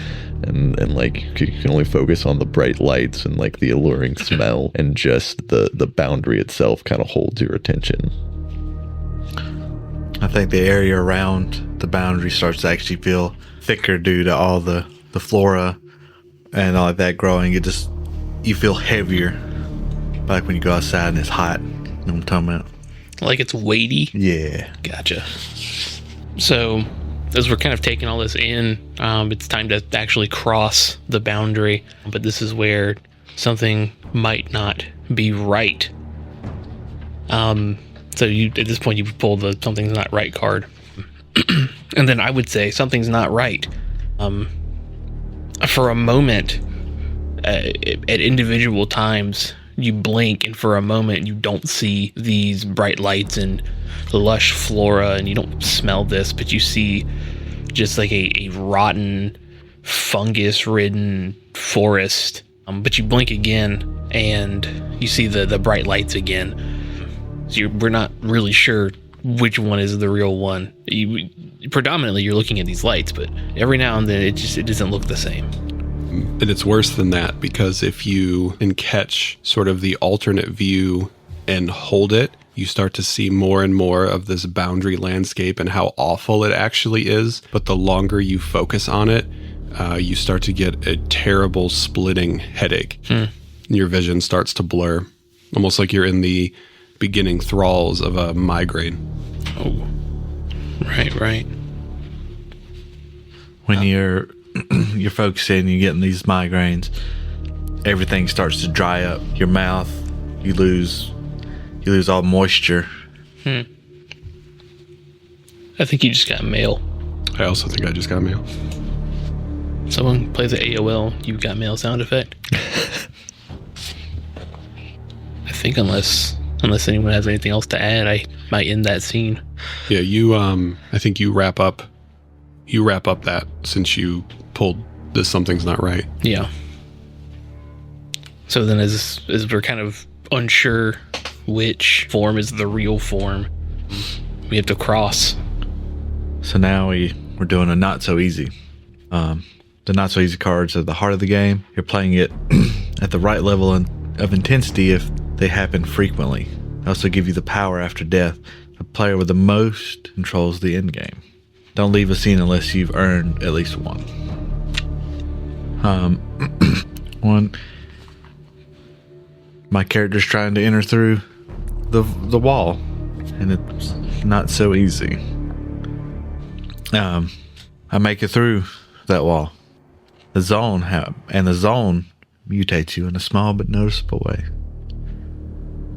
S4: and like you can only focus on the bright lights and like the alluring smell, and just the boundary itself kind of holds your attention.
S2: I think the area around the boundary starts to actually feel thicker due to all the flora and all of that growing. You feel heavier, like when you go outside and it's hot. You know what I'm talking about?
S3: Like it's weighty.
S2: Yeah.
S3: Gotcha. So as we're kind of taking all this in, it's time to actually cross the boundary. But this is where something might not be right. So at this point you pull the something's not right card. And then I would say something's not right. For a moment, at individual times, you blink, and for a moment you don't see these bright lights and lush flora, and you don't smell this, but you see just like a rotten, fungus-ridden forest. But you blink again, and you see the bright lights again. So we're not really sure which one is the real one. Predominantly, you're looking at these lights, but every now and then it doesn't look the same.
S1: And it's worse than that, because if you can catch sort of the alternate view and hold it, you start to see more and more of this boundary landscape and how awful it actually is. But the longer you focus on it, you start to get a terrible splitting headache. Your vision starts to blur, almost like you're in the beginning thralls of a migraine.
S3: Oh, right.
S2: When you're focusing, you're getting these migraines, everything starts to dry up. Your mouth, you lose all moisture.
S3: I think you just got mail.
S1: I also think I just got mail.
S3: Someone plays the AOL "You got mail" sound effect. I think unless anyone has anything else to add, I might end that scene.
S1: Yeah, you. I think you wrap up that, since you pulled this something's not right.
S3: Yeah. So then, as we're kind of unsure which form is the real form, we have to cross.
S2: So now we're doing a not so easy. The not so easy cards are the heart of the game. You're playing it at the right level of intensity if they happen frequently. They also give you the power after death. The player with the most controls the end game. Don't leave a scene unless you've earned at least one. One. My character's trying to enter through the wall, and it's not so easy. I make it through that wall. The zone mutates you in a small but noticeable way.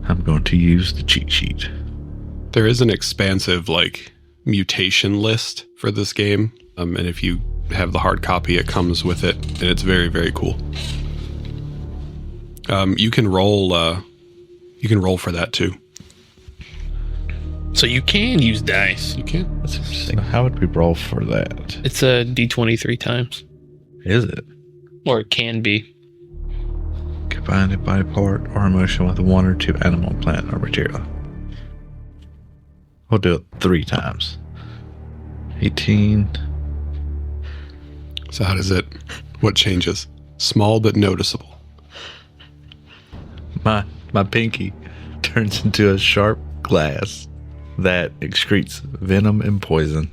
S2: I'm going to use the cheat sheet.
S1: There is an expansive mutation list for this game, and if you have the hard copy, it comes with it, and it's very, very cool. You can roll for that too.
S3: So you can use dice.
S1: You can.
S2: That's interesting. How would we roll for that?
S3: It's a D20 3 times.
S2: Is it?
S3: Or it can be.
S2: Combine a body part or emotion with one or two animal, plant, or material. We'll do it 3 times. 18.
S1: So how does it? What changes? Small but noticeable.
S2: My pinky turns into a sharp glass that excretes venom and poison.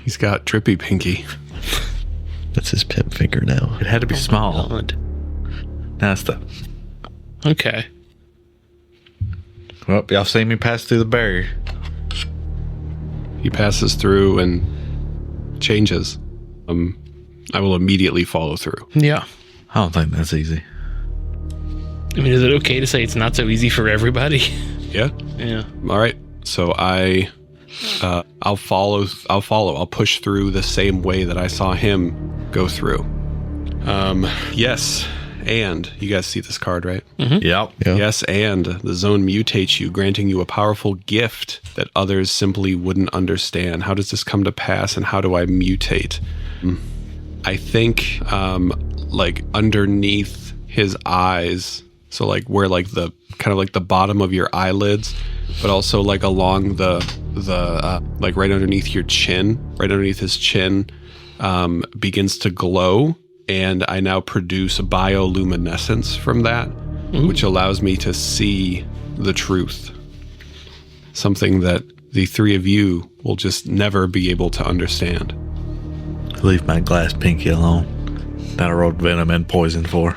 S1: He's got drippy pinky.
S4: That's his pimp finger now.
S2: It had to be small.
S3: God.
S2: Now it's the
S3: Okay.
S2: Well, y'all see me pass through the barrier.
S1: He passes through and changes. I will immediately follow through.
S3: Yeah.
S2: I don't think that's easy.
S3: I mean, is it okay to say it's not so easy for everybody?
S1: Yeah.
S3: Yeah.
S1: All right. So I'll follow. I'll push through the same way that I saw him go through. Yes. And you guys see this card, right?
S2: Yep.
S4: Yeah.
S1: Yes, and the zone mutates you, granting you a powerful gift that others simply wouldn't understand. How does this come to pass, and how do I mutate? I think, like underneath his eyes, so like where like the kind of like the bottom of your eyelids, but also like along the like right underneath your chin, right underneath his chin, begins to glow. And I now produce bioluminescence from that, which allows me to see the truth. Something that the three of you will just never be able to understand.
S2: Leave my glass pinky alone. That I rolled venom and poison for.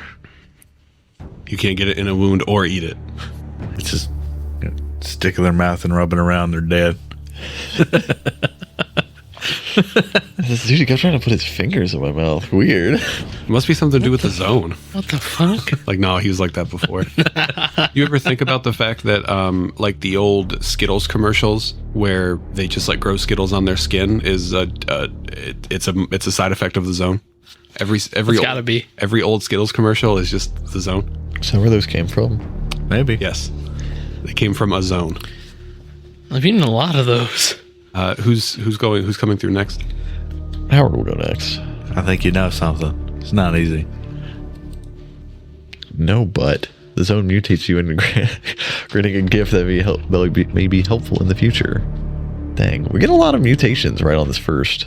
S1: You can't get it in a wound or eat it.
S2: It's just stick in their mouth and rubbing around, they're dead.
S4: This dude kept trying to put his fingers in my mouth. Weird.
S1: It must be something to do with the zone.
S3: What the fuck?
S1: Like, no, he was like that before. You ever think about the fact that, like the old Skittles commercials where they just like grow Skittles on their skin is it's a side effect of the zone.
S3: It's gotta be.
S1: Every old Skittles commercial is just the zone.
S4: Is that where those came from?
S2: Maybe.
S1: Yes, they came from a zone.
S3: I've eaten a lot of those.
S1: Who's coming through next?
S4: Howard will go next.
S2: I think you know something. It's not easy.
S4: No, but the zone mutates you into granting a gift that may be helpful in the future. Dang, we get a lot of mutations right on this first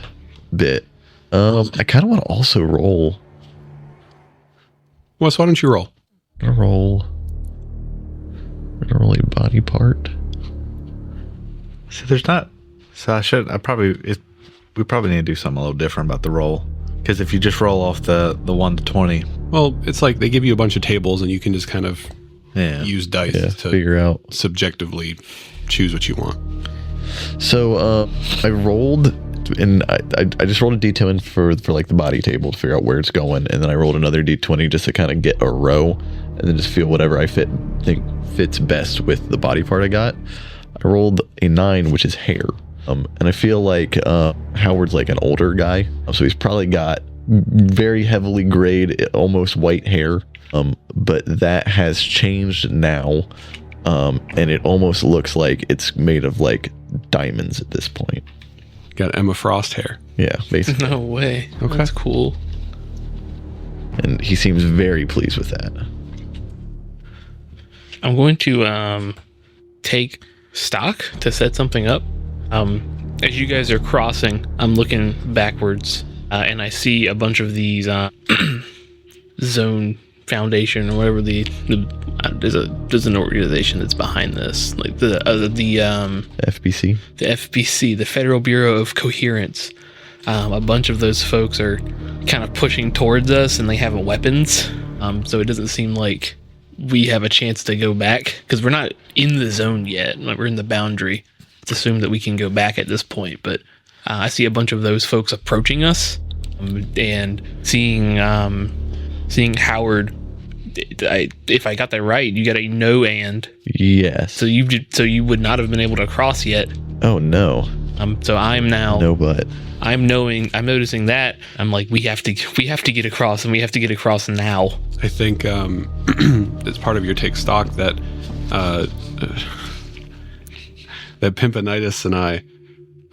S4: bit. I kind of want to also roll.
S1: Wes, why don't you roll?
S4: I'm gonna roll a body part.
S2: See, there's not. So we probably need to do something a little different about the roll. Because if you just roll off the 1 to 20.
S1: Well, it's like they give you a bunch of tables and you can just kind of use dice to
S4: figure out,
S1: subjectively choose what you want.
S4: So I rolled, and I just rolled a d10 for like the body table to figure out where it's going, and then I rolled another d20 just to kind of get a row, and then just feel whatever I think fits best with the body part I got. I rolled a 9, which is hair. And I feel like Howard's like an older guy, so he's probably got very heavily grayed, almost white hair. But that has changed now, and it almost looks like it's made of like diamonds at this point.
S1: Got Emma Frost hair.
S4: Yeah, basically.
S3: No way.
S1: Okay.
S3: That's cool.
S4: And he seems very pleased with that.
S3: I'm going to take stock to set something up. As you guys are crossing, I'm looking backwards, and I see a bunch of these Zone Foundation or whatever there's an organization that's behind this, like the
S4: FBC.
S3: The FBC, the Federal Bureau of Coherence. A bunch of those folks are kind of pushing towards us, and they have weapons. So it doesn't seem like we have a chance to go back because we're not in the zone yet. Like, we're in the boundary. It's assumed that we can go back at this point, but I see a bunch of those folks approaching us, and seeing Howard. If I got that right, you got a no and.
S4: Yes.
S3: So you would not have been able to cross yet.
S4: Oh no.
S3: So I'm now.
S4: No, but
S3: I'm noticing that. I'm like, we have to get across, and we have to get across now.
S1: I think as part of your take stock that that Pimpinitis and I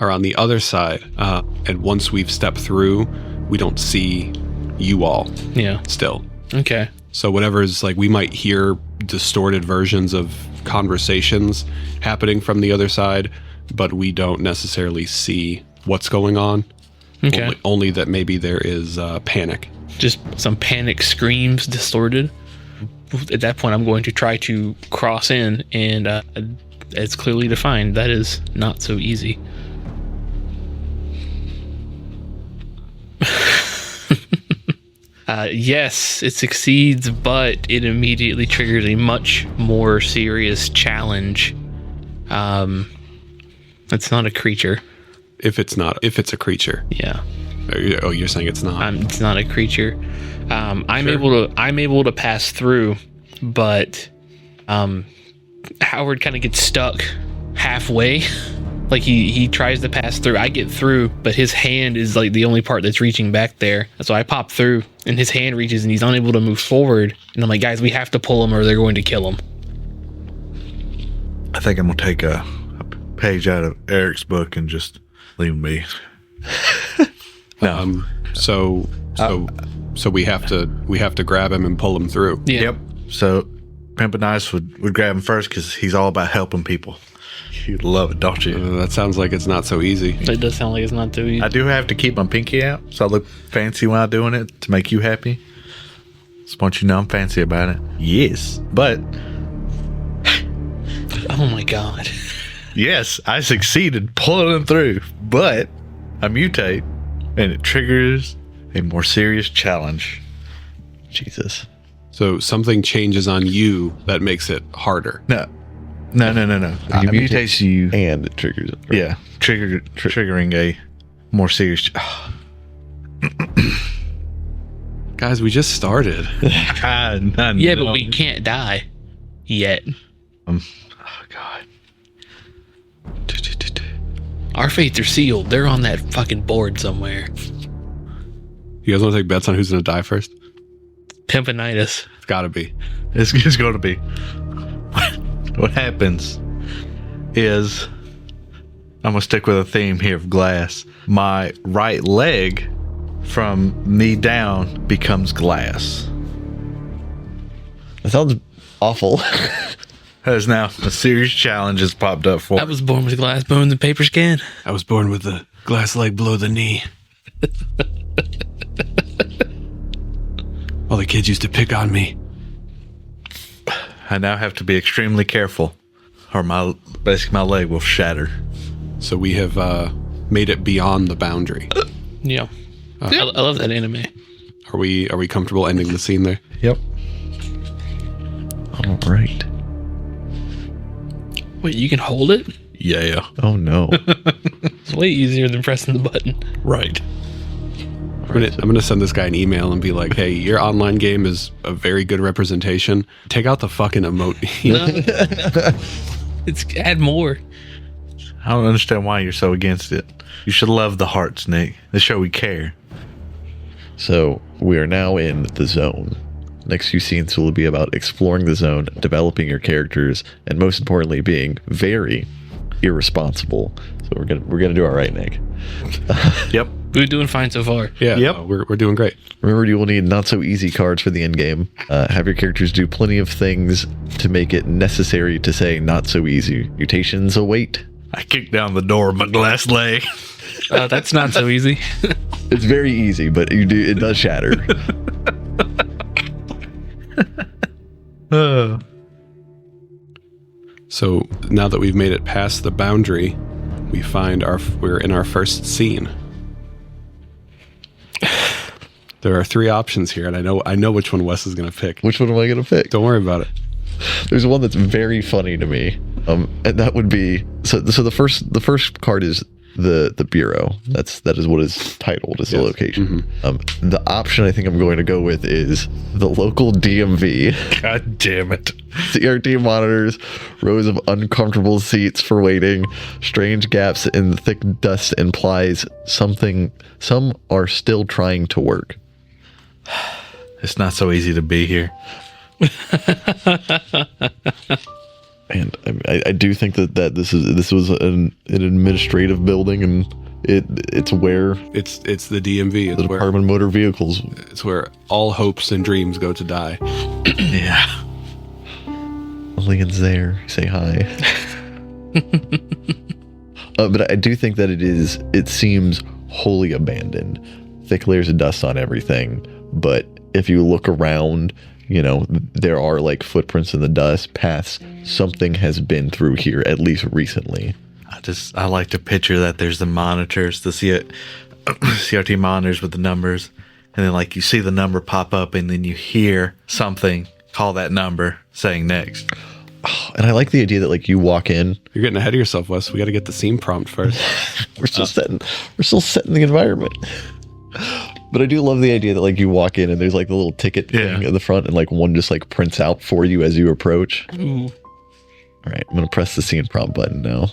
S1: are on the other side, and once we've stepped through, we don't see you all.
S3: Yeah.
S1: Still.
S3: Okay.
S1: So whatever's like, we might hear distorted versions of conversations happening from the other side, but we don't necessarily see what's going on.
S3: Okay.
S1: Only that maybe there is panic.
S3: Just some panic screams, distorted. At that point, I'm going to try to cross in, and it's clearly defined. That is not so easy. Yes, it succeeds, but it immediately triggers a much more serious challenge. It's not a creature.
S1: If it's a creature.
S3: Yeah.
S1: Oh, you're saying it's not.
S3: It's not a creature. I'm able to pass through, but Howard kind of gets stuck halfway. Like he tries to pass through. I get through, but his hand is like the only part that's reaching back there. So I pop through, and his hand reaches, and he's unable to move forward. And I'm like, guys, we have to pull him, or they're going to kill him.
S2: I think I'm gonna take a page out of Eric's book and just leave him be. No.
S1: So we have to grab him and pull him through.
S3: Yeah.
S2: Yep. So Pimp and Ice would grab him first because he's all about helping people. You love it, don't you?
S1: That sounds like it's not so easy.
S3: It does sound like it's not too easy.
S2: I do have to keep my pinky out so I look fancy while doing it to make you happy. Just want you to know I'm fancy about it. Yes. But
S3: Oh my god.
S2: yes, I succeeded pulling him through, but I mutate and it triggers a more serious challenge.
S4: Jesus.
S1: So something changes on you that makes it harder.
S2: No.
S4: He
S2: Mutates you.
S4: and it triggers it. Right?
S2: Yeah. Triggering a more serious.
S1: Guys, we just started.
S3: Yeah, but we can't die yet.
S2: Oh, God.
S3: Our fates are sealed. They're on that fucking board somewhere.
S1: You guys want to take bets on who's going to die first?
S3: Pimpinitis.
S1: It's got to be.
S2: It's going to be. What happens is, I'm going to stick with a theme here of glass. My right leg from knee down becomes glass.
S4: That sounds awful.
S2: Has now a serious challenge has popped up for
S3: I was born with glass bones and paper skin.
S1: I was born with the glass leg below the knee. All the kids used to pick on me.
S2: I now have to be extremely careful, or my leg will shatter.
S1: So we have made it beyond the boundary.
S3: Yeah. I love that anime.
S1: Are we comfortable ending the scene there?
S2: Yep.
S4: All right.
S3: Wait, you can hold it?
S2: Yeah.
S4: Oh no.
S3: It's way easier than pressing the button.
S2: Right.
S1: I'm gonna send this guy an email and be like, "Hey, your online game is a very good representation. Take out the fucking emote."
S3: It's add more.
S2: I don't understand why you're so against it. You should love the hearts, Nick. They show we care.
S4: So we are now in the zone. Next few scenes will be about exploring the zone, developing your characters, and most importantly, being very irresponsible. So we're gonna do all right, Nick.
S2: Yep.
S3: We're doing fine so far.
S1: Yeah,
S2: Yep.
S1: We're doing great.
S4: Remember, you will need not so easy cards for the end game. Have your characters do plenty of things to make it necessary to say not so easy. Mutations await.
S2: I kicked down the door with my glass leg.
S3: That's not so easy.
S4: It's very easy, but it does shatter.
S1: So now that we've made it past the boundary, we're in our first scene. There are 3 options here, and I know which one Wes is going to pick.
S4: Which one am I going to pick?
S1: Don't worry about it.
S4: There's one that's very funny to me, and that would be so. The first card is the bureau. That is what is titled as the location.
S1: Mm-hmm.
S4: The option I think I'm going to go with is the local DMV.
S2: God damn it.
S4: CRT monitors, rows of uncomfortable seats for waiting, strange gaps in the thick dust implies some are still trying to work.
S2: It's not so easy to be here.
S4: And I do think that this was an administrative building, and it's where
S1: It's the DMV.
S4: the Department of Motor Vehicles.
S1: It's where all hopes and dreams go to die.
S2: Yeah.
S4: Leon's there. Say hi. But I do think that it seems wholly abandoned. Thick layers of dust on everything. But if you look around, there are like footprints in the dust, paths. Something has been through here, at least recently.
S2: I like to picture that there's the monitors, the CRT monitors with the numbers, and then like you see the number pop up, and then you hear something call that number saying next.
S4: And I like the idea that like you walk in.
S1: You're getting ahead of yourself, Wes. We got to get the scene prompt first.
S4: We're still setting the environment. But I do love the idea that like you walk in and there's like the little ticket thing in the front, and like one just like prints out for you as you approach.
S3: Ooh.
S4: All right, I'm gonna press the scene prompt button now.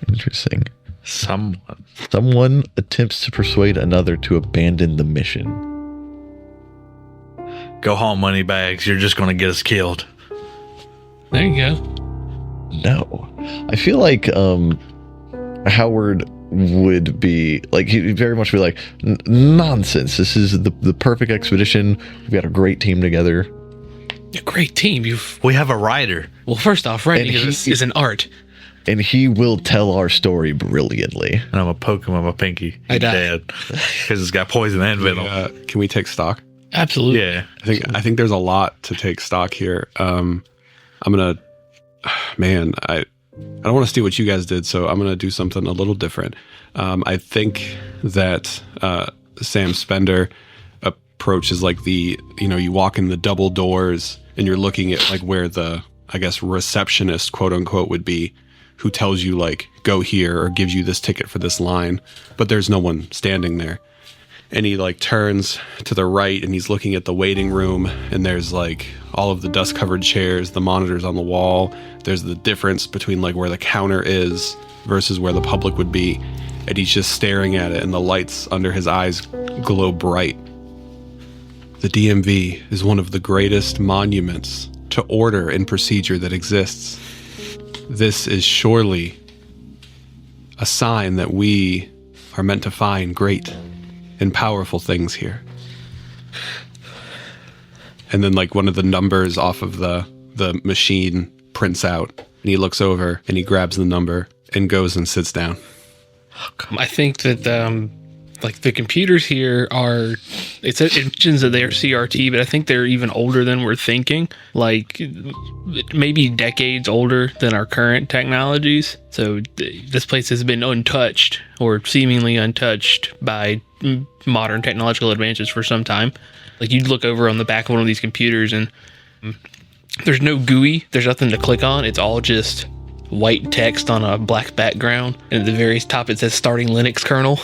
S4: Interesting. Someone attempts to persuade another to abandon the mission.
S2: Go home, Moneybags. You're just going to get us killed.
S3: There you go.
S4: No. I feel like Howard would be like, he'd very much be like, nonsense. This is the perfect expedition. We've got a great team together.
S3: A great team.
S2: We have a writer.
S3: Well, first off, writing is an art.
S4: And he will tell our story brilliantly.
S2: And I'm going to poke him with my pinky.
S3: I die.
S2: Dead. Because it's got poison and venom.
S1: Can we take stock?
S3: Absolutely.
S2: Yeah.
S1: I think there's a lot to take stock here. I'm gonna, man, I don't want to steal what you guys did, so I'm gonna do something a little different. I think that Sam Spender approach is like you walk in the double doors and you're looking at like where the, I guess, receptionist, quote unquote, would be, who tells you like, go here or gives you this ticket for this line, but there's no one standing there. And he like turns to the right and he's looking at the waiting room, and there's like all of the dust covered chairs, the monitors on the wall. There's the difference between like where the counter is versus where the public would be. And he's just staring at it, and the lights under his eyes glow bright. The DMV is one of the greatest monuments to order and procedure that exists. This is surely a sign that we are meant to find great and powerful things here. And then like one of the numbers off of the machine prints out, and he looks over and he grabs the number and goes and sits down.
S3: I think that like the computers here are, it mentions that they are CRT, but I think they're even older than we're thinking, like maybe decades older than our current technologies. So this place has been untouched, or seemingly untouched, by modern technological advances for some time. Like you'd look over on the back of one of these computers and there's no GUI, there's nothing to click on. It's all just white text on a black background, and at the very top it says starting Linux kernel.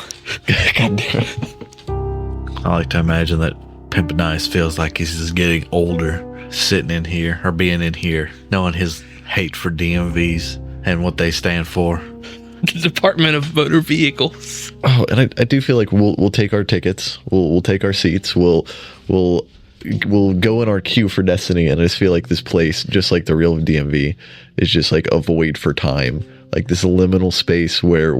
S2: I like to imagine that Pimp Nice feels like he's just getting older, sitting in here or being in here, knowing his hate for DMVs and what they stand for.
S3: The Department of Motor Vehicles.
S4: Oh, and I do feel like we'll take our tickets, we'll take our seats, we'll go in our queue for destiny, and I just feel like this place, just like the real DMV, is just like a void for time, like this liminal space where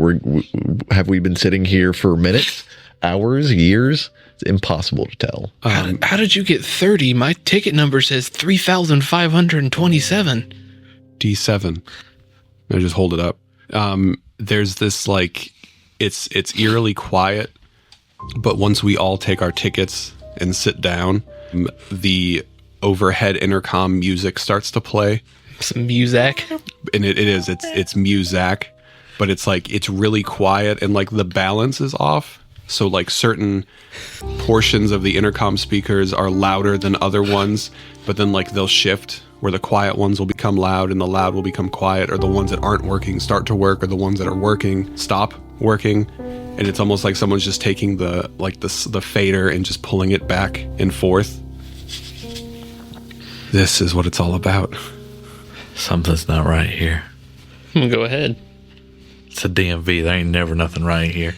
S4: have we been sitting here for minutes, hours, years? It's impossible to tell.
S3: How did you get 30? My ticket number says 3,527.
S1: D7. I just hold it up. There's this like, it's eerily quiet, but once we all take our tickets and sit down, the overhead intercom music starts to play.
S3: Some music.
S1: And it's music, but it's like, it's really quiet, and like the balance is off. So like certain portions of the intercom speakers are louder than other ones, but then like they'll shift where the quiet ones will become loud and the loud will become quiet, or the ones that aren't working start to work, or the ones that are working stop working. And it's almost like someone's just taking the fader and just pulling it back and forth. This is what it's all about.
S2: Something's not right here.
S3: Go ahead.
S2: It's a DMV. There ain't never nothing right here.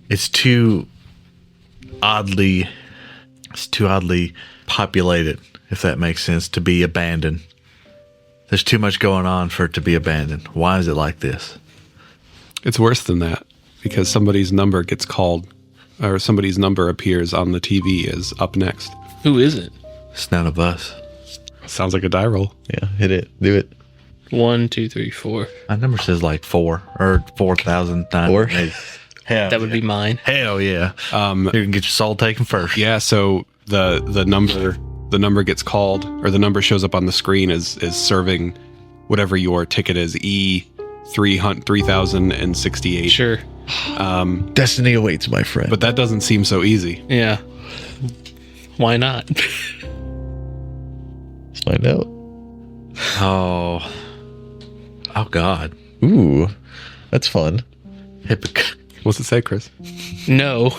S2: It's too oddly populated, if that makes sense, to be abandoned. There's too much going on for it to be abandoned. Why is it like this?
S1: It's worse than that, because somebody's number gets called, or somebody's number appears on the TV as up next.
S3: Who is it?
S2: It's none of us.
S1: Sounds like a die roll.
S4: Yeah, hit it. Do it.
S3: 1, 2, 3, 4.
S2: My number says like 4 or 4,000. Hell,
S3: That would be mine.
S2: Hell yeah. You can get your soul taken first.
S1: Yeah, so the number gets called, or the number shows up on the screen is serving whatever your ticket is, E 3068.
S3: Sure.
S4: Destiny awaits, my friend.
S1: But that doesn't seem so easy.
S3: Yeah. Why not?
S4: Let's find out.
S2: Oh God.
S4: Ooh, that's fun.
S1: What's it say, Chris?
S3: No.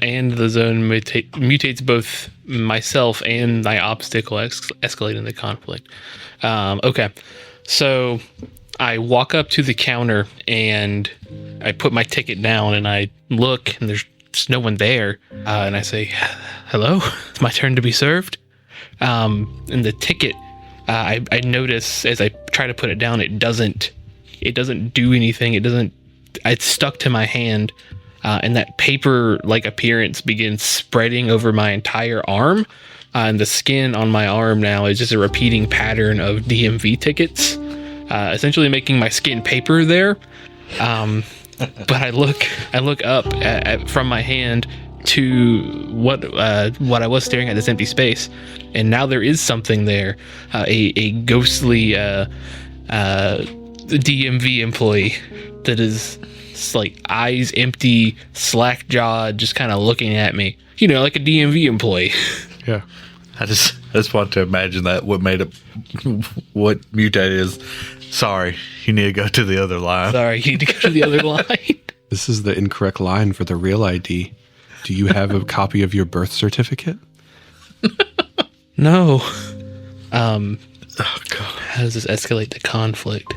S3: And the zone mutates both myself and my obstacle, escalating the conflict. Okay. So I walk up to the counter and I put my ticket down and I look and there's just no one there. And I say, hello, it's my turn to be served. And the ticket, I notice as I try to put it down, it doesn't do anything. It's stuck to my hand. And that paper-like appearance begins spreading over my entire arm. And the skin on my arm now is just a repeating pattern of DMV tickets, essentially making my skin paper there. But I look up from my hand to what I was staring at, this empty space, and now there is something there, a ghostly DMV employee that is like eyes empty, slack jawed, just kind of looking at me. Like a DMV employee.
S1: Yeah.
S2: I just want to imagine that what mutate is. Sorry, you need to go to the other line.
S3: Sorry, you need to go to the other line.
S1: This is the incorrect line for the real ID. Do you have a copy of your birth certificate?
S3: No.
S2: Oh God.
S3: How does this escalate the conflict?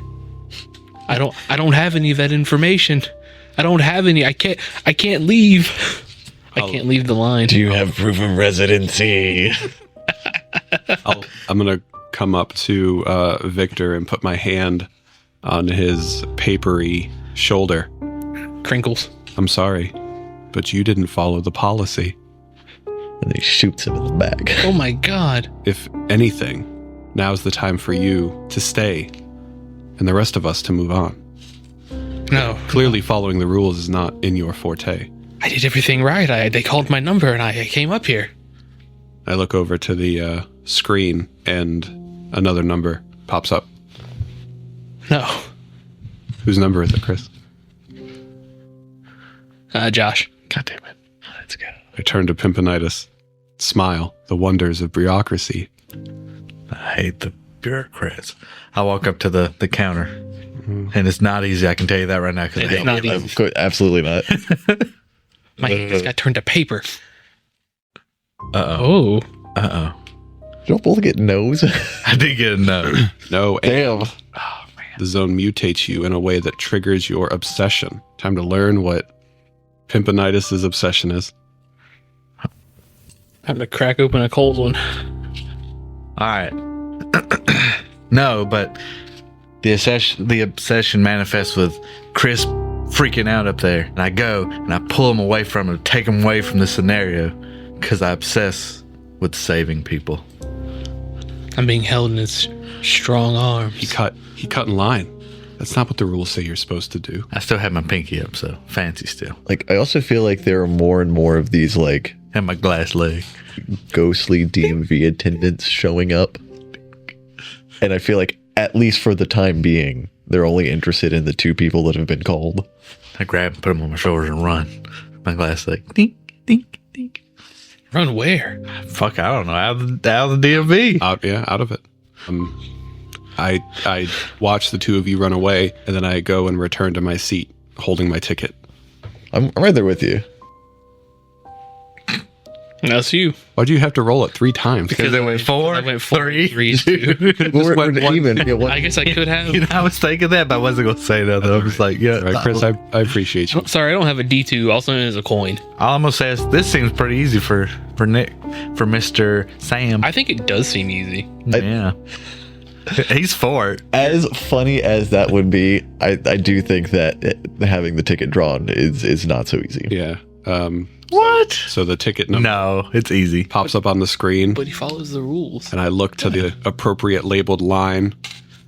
S3: I don't have any of that information. I don't have any. I can't leave. I can't leave the line.
S4: Do you have proof of residency?
S1: I'm going to come up to Victor and put my hand on his papery shoulder.
S3: Crinkles.
S1: I'm sorry, but you didn't follow the policy.
S4: And he shoots him in the back.
S3: Oh my God.
S1: If anything, now's the time for you to stay and the rest of us to move on.
S3: No.
S1: Clearly following the rules is not in your forte.
S3: I did everything right. They called my number and I came up here.
S1: I look over to the screen and another number pops up.
S3: No.
S1: Whose number is it, Chris?
S3: Josh.
S4: God damn it. Let's go.
S1: I turn to Pimpinitis. Smile. The wonders of bureaucracy.
S2: I hate the bureaucrats. I walk up to the counter, and it's not easy. I can tell you that right now.
S3: It's not easy.
S4: Absolutely not.
S3: My hand just got turned to paper.
S2: Uh-oh.
S3: Oh.
S2: Uh-oh.
S4: You don't both get no's?
S2: I did get a no.
S1: No.
S4: Damn.
S2: Oh, man.
S1: The zone mutates you in a way that triggers your obsession. Time to learn what Pimpinitis' obsession is.
S3: Time to crack open a cold one.
S2: All right. No, but the obsession manifests with Chris freaking out up there. And I go and I pull him away from him, take him away from the scenario because I obsess with saving people.
S3: I'm being held in his strong arms.
S1: He cut in line. That's not what the rules say you're supposed to do.
S2: I still have my pinky up, so fancy still.
S4: Like, I also feel like there are more and more of these, like,
S2: And my glass leg.
S4: ghostly DMV attendants showing up. And I feel like, at least for the time being, they're only interested in the two people that have been called.
S2: I grab and put them on my shoulders and run. My glass leg. Dink, dink, dink.
S3: Run where?
S2: Fuck, I don't know. Out of the DMV.
S1: Out of it. I watch the two of you run away, and then I go and return to my seat, holding my ticket.
S4: I'm right there with you.
S3: That's you.
S1: Why do you have to roll it 3 times?
S2: Because I went 4,
S3: I went 4,
S2: 3,
S3: 3, 2.
S4: We're even. Yeah,
S3: I guess I could have.
S2: You know, I was thinking that, but I wasn't going to say nothing. I was like, yeah.
S1: All right, Chris, I appreciate you.
S3: Sorry, I don't have a D2, also known as a coin.
S2: I'll almost say this seems pretty easy for Nick, for Mr. Sam.
S3: I think it does seem easy.
S2: Yeah. He's for it.
S4: As funny as that would be, I do think that having the ticket drawn is not so easy.
S1: Yeah.
S2: What?
S1: So the ticket number
S2: No, it's easy.
S1: pops up on the screen,
S3: But he follows the rules.
S1: and I look to the appropriate labeled line.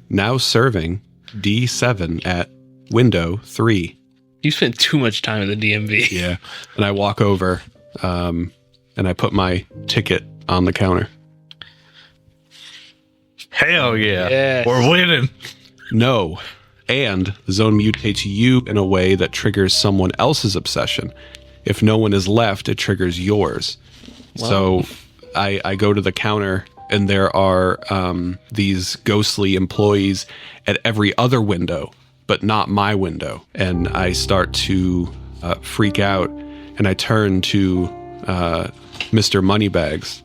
S1: Now serving D7 at window 3.
S3: You spent too much time at the DMV.
S1: Yeah. And I walk over, and I put my ticket on the counter.
S2: Hell yeah.
S3: Yes.
S2: We're winning.
S1: No. And the zone mutates you in a way that triggers someone else's obsession. If no one is left, it triggers yours.
S3: Wow.
S1: So I go to the counter, and there are these ghostly employees at every other window, but not my window. And I start to freak out, and I turn to Mr. Moneybags.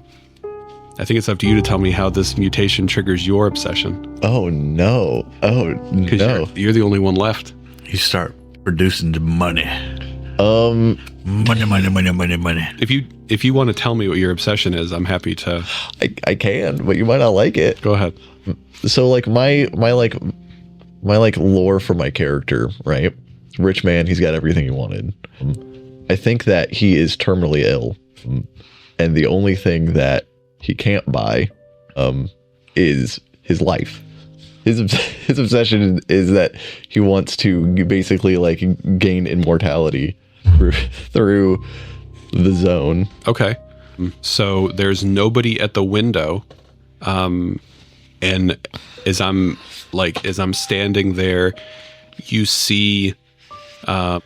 S1: I think it's up to you to tell me how this mutation triggers your obsession.
S4: Oh no! Oh no!
S1: You're the only one left.
S2: You start producing the money.
S4: Um,
S2: Money.
S1: If you want to tell me what your obsession is, I'm happy to.
S4: I can, but you might not like it.
S1: Go ahead.
S4: So like my lore for my character, right? Rich man, he's got everything he wanted. I think that he is terminally ill, and the only thing that he can't buy is his life. His obsession is that he wants to basically like gain immortality through the zone.
S1: Okay. So there's nobody at the window, and as I'm standing there, you see the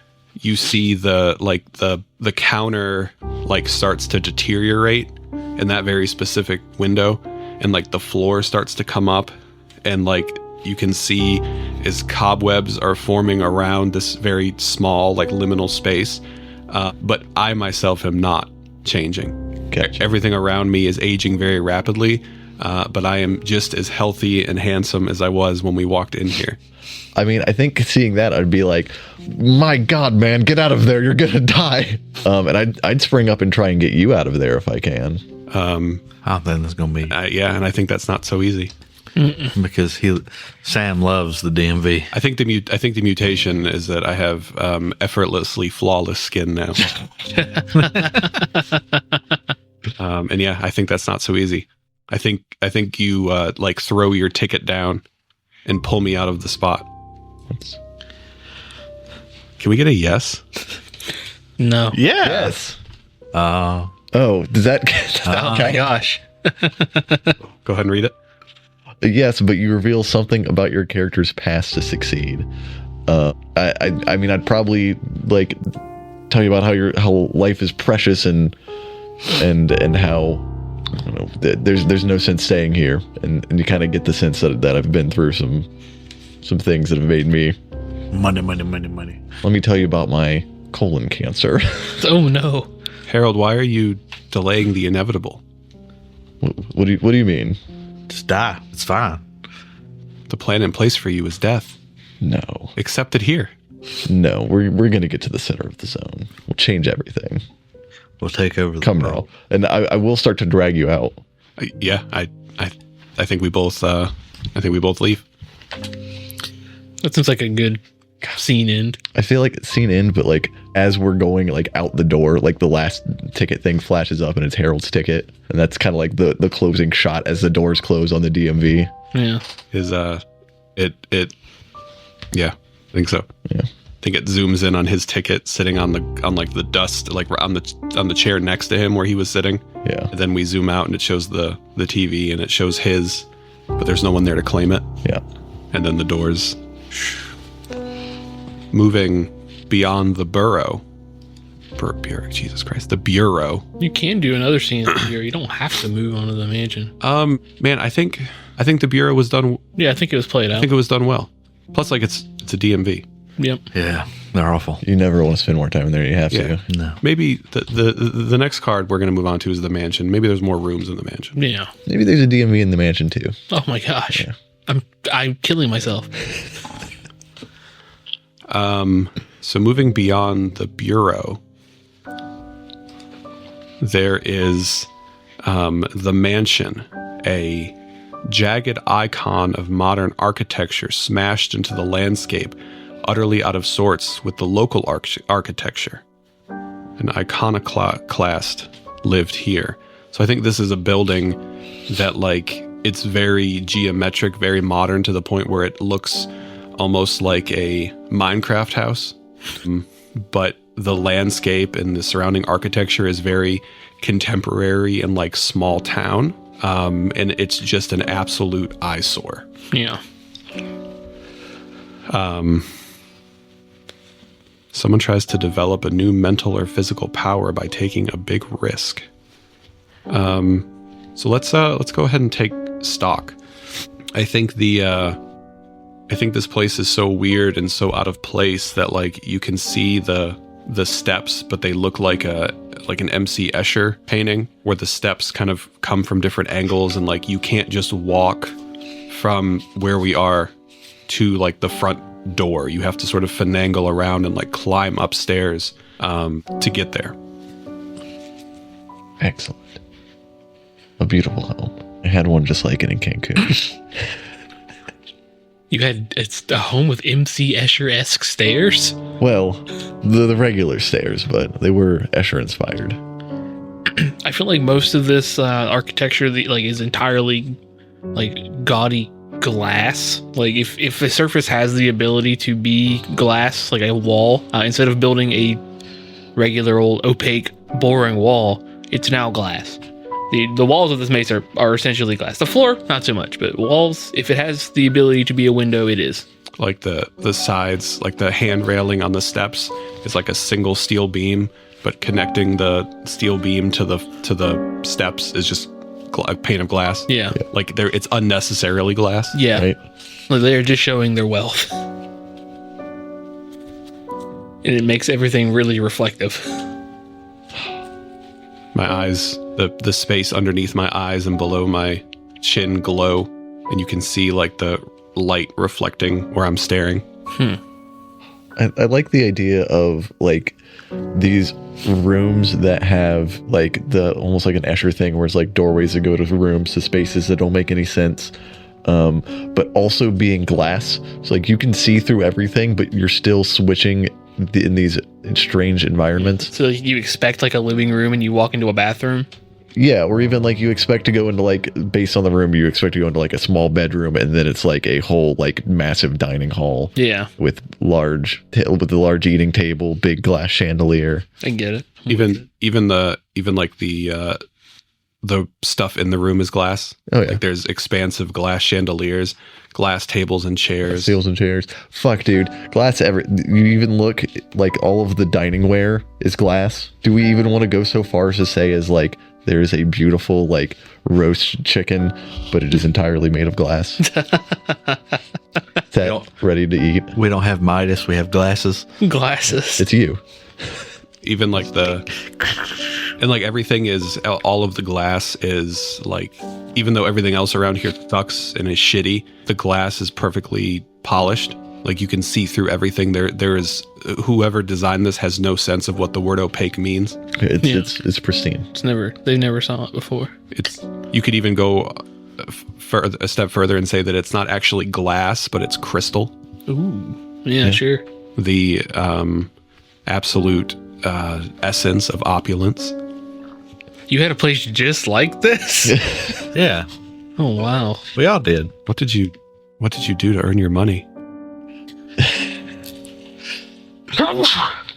S1: counter like starts to deteriorate in that very specific window, and like the floor starts to come up, and like you can see as cobwebs are forming around this very small like liminal space, but I myself am not changing.
S4: Gotcha.
S1: Everything around me is aging very rapidly, but I am just as healthy and handsome as I was when we walked in here.
S4: I mean, I think seeing that, I'd be like, my God, man, get out of there. You're going to die. And I'd spring up and try and get you out of there if I can.
S2: I think that's going to be...
S1: Yeah, and I think that's not so easy.
S2: Because Sam loves the DMV.
S1: I think the mutation is that I have effortlessly flawless skin now. And yeah, I think that's not so easy. I think you like throw your ticket down and pull me out of the spot. Can we get a yes?
S3: No.
S2: Yes.
S4: Oh, does that?
S3: Oh my gosh.
S1: Go ahead and read it.
S4: Yes, but you reveal something about your character's past to succeed. I mean, I'd probably like tell you about how life is precious and how, I don't know, there's no sense staying here, and you kind of get the sense that I've been through some things that have made me
S2: Money.
S4: Let me tell you about my colon cancer.
S3: Oh no.
S1: Harold, why are you delaying the inevitable?
S4: What do you mean?
S2: Just die. It's fine.
S1: The plan in place for you is death.
S4: No.
S1: Accept it here.
S4: No, we're going to get to the center of the zone. We'll change everything.
S2: We'll take over the
S4: Come
S2: world.
S4: now. And I will start to drag you out.
S1: Yeah, I think we both leave.
S3: That seems like a good scene end.
S4: I feel like it's scene end, but like as we're going like out the door, like the last ticket thing flashes up and it's Harold's ticket, and that's kind of like the closing shot as the doors close on the DMV.
S3: Yeah.
S1: Is yeah, I think so.
S4: Yeah.
S1: I think it zooms in on his ticket sitting on the dust, like on the chair next to him where he was sitting.
S4: Yeah.
S1: And then we zoom out and it shows the TV and it shows his, but there's no one there to claim it.
S4: Yeah.
S1: And then the doors moving beyond the bureau. Jesus Christ, the bureau.
S3: You can do another scene at the bureau. You don't have to move on to the mansion.
S1: Man, I think the bureau was done.
S3: Yeah, I think it was played out.
S1: I think it was done well. Plus, like it's a DMV.
S3: Yep.
S2: Yeah, they're awful.
S4: You never want to spend more time in there than you have to.
S2: No.
S1: Maybe the next card we're going to move on to is the mansion. Maybe there's more rooms in the mansion.
S3: Yeah.
S4: Maybe there's a DMV in the mansion too.
S3: Oh my gosh.
S4: Yeah.
S3: I'm killing myself.
S1: So moving beyond the bureau, there is the mansion, a jagged icon of modern architecture smashed into the landscape, utterly out of sorts with the local architecture. An iconoclast lived here. So I think this is a building that, like, it's very geometric, very modern, to the point where it looks almost like a Minecraft house. But the landscape and the surrounding architecture is very contemporary and like small town. And it's just an absolute eyesore.
S3: Yeah.
S1: Someone tries to develop a new mental or physical power by taking a big risk. So let's go ahead and take stock. I think this place is so weird and so out of place that like you can see the steps, but they look like an MC Escher painting where the steps kind of come from different angles, and like you can't just walk from where we are to like the front door. You have to sort of finagle around and like climb upstairs to get there.
S4: Excellent. A beautiful home. I had one just like it in Cancun.
S3: It's a home with MC Escher-esque stairs?
S4: Well, the regular stairs, but they were Escher inspired.
S3: I feel like most of this architecture is entirely like gaudy glass. Like if the surface has the ability to be glass, like a wall, instead of building a regular old opaque boring wall, it's now glass. The walls of this maze are essentially glass. The floor, not so much, but walls, if it has the ability to be a window, it is.
S1: Like the sides, like the hand railing on the steps is like a single steel beam, but connecting the steel beam to the steps is just a pane of glass.
S3: Yeah.
S1: Like it's unnecessarily glass.
S3: Yeah.
S4: Right?
S3: Like they're just showing their wealth. And it makes everything really reflective.
S1: My eyes, the space underneath my eyes and below my chin glow, and you can see like the light reflecting where I'm staring.
S4: I like the idea of like these rooms that have like the almost like an Escher thing where it's like doorways that go to rooms to spaces that don't make any sense, but also being glass. So like you can see through everything, but you're still switching in these strange environments.
S3: So you expect like a living room and you walk into a bathroom?
S4: Yeah, or even like you expect to go into like, based on the room, you expect to go into like a small bedroom, and then it's like a whole like massive dining hall.
S3: Yeah.
S4: With the large eating table, big glass chandelier.
S3: I get it.
S1: Even like the stuff in the room is glass.
S4: Oh yeah.
S1: Like there's expansive glass chandeliers, glass tables and chairs.
S4: Tables and chairs. Fuck, dude. Glass you even look like all of the dining ware is glass. Do we even want to go so far as to say as like there's a beautiful like roast chicken, but it is entirely made of glass? Is that ready to eat?
S2: We don't have Midas, we have glasses.
S3: Glasses.
S4: It's you.
S1: Even like everything is, all of the glass is like, even though everything else around here sucks and is shitty, the glass is perfectly polished. Like you can see through everything. There is, whoever designed this has no sense of what the word opaque means.
S4: It's pristine.
S3: They never saw it before.
S1: You could even go a step further and say that it's not actually glass, but it's crystal.
S3: Ooh. Yeah, sure.
S1: The absolute essence of opulence.
S3: You had a place just like this?
S2: Yeah,
S3: Oh, wow.
S2: we all did.
S1: What did you do to earn your money?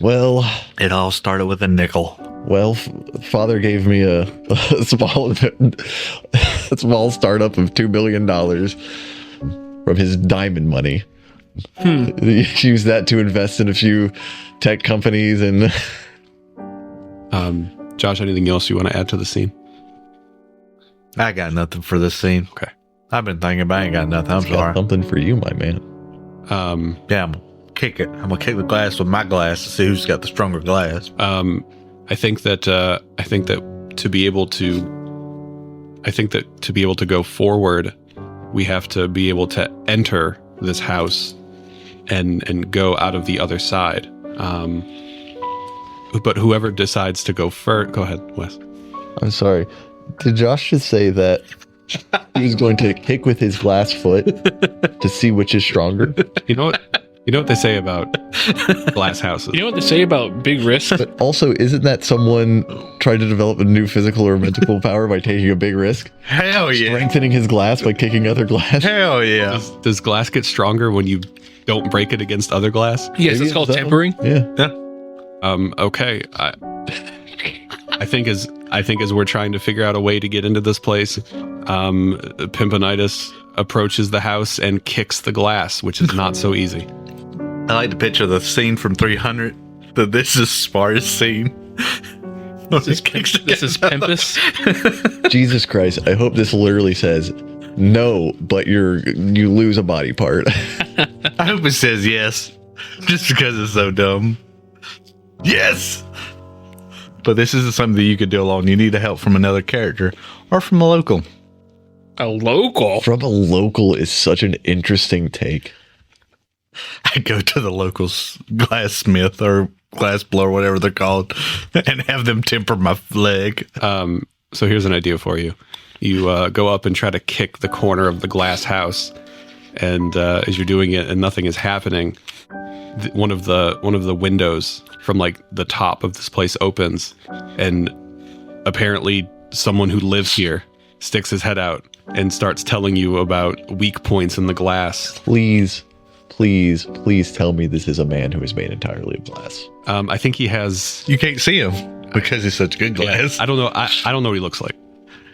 S4: Well,
S2: It all started with a nickel.
S4: Father gave me a small startup of $2 million from his diamond money. He used that to invest in a few tech companies and
S1: Josh, anything else you want to add to the scene?
S2: I got nothing for this scene.
S1: Okay.
S2: I've been thinking, but I ain't got nothing. I'm sorry.
S4: something for you, my man.
S2: Yeah, I'm gonna kick it. I'm gonna kick the glass with my glass to see who's got the stronger glass.
S1: I think that to be able to go forward, we have to be able to enter this house and go out of the other side. But whoever decides to go first, go ahead, Wes.
S4: I'm sorry. Did Josh just say that he was going to kick with his glass foot to see which is stronger?
S1: You know what they say about glass houses.
S3: You know what they say about big risk?
S4: But also, isn't that someone trying to develop a new physical or mental power by taking a big risk?
S2: Hell yeah.
S4: Strengthening his glass by kicking other glass?
S2: Hell yeah.
S1: Does glass get stronger when you don't break it against other glass?
S3: Yes,
S4: Maybe
S3: it's called
S4: that one?
S3: tempering.
S4: Yeah.
S1: Okay. I think as we're trying to figure out a way to get into this place, Pimponitis approaches the house and kicks the glass, which is not so easy.
S2: I like to picture the scene from 300. The "this is smartest" scene.
S3: This is Pimpus.
S4: Jesus Christ! I hope this literally says no, but you lose a body part.
S2: I hope it says yes, just because it's so dumb. Yes. But this isn't something that you could do alone. You need help from another character or from a local.
S3: A local?
S4: From a local is such an interesting take.
S2: I go to the local glassmith or glass blower, whatever they're called, and have them temper my leg.
S1: So here's an idea for you. You go up and try to kick the corner of the glass house, and as you're doing it and nothing is happening, one of the windows from like the top of this place opens, and apparently someone who lives here sticks his head out and starts telling you about weak points in the glass.
S4: Please tell me this is a man who is made entirely of glass.
S1: I think he has.
S2: You can't see him because he's such good glass.
S1: I don't know. I don't know what he looks like.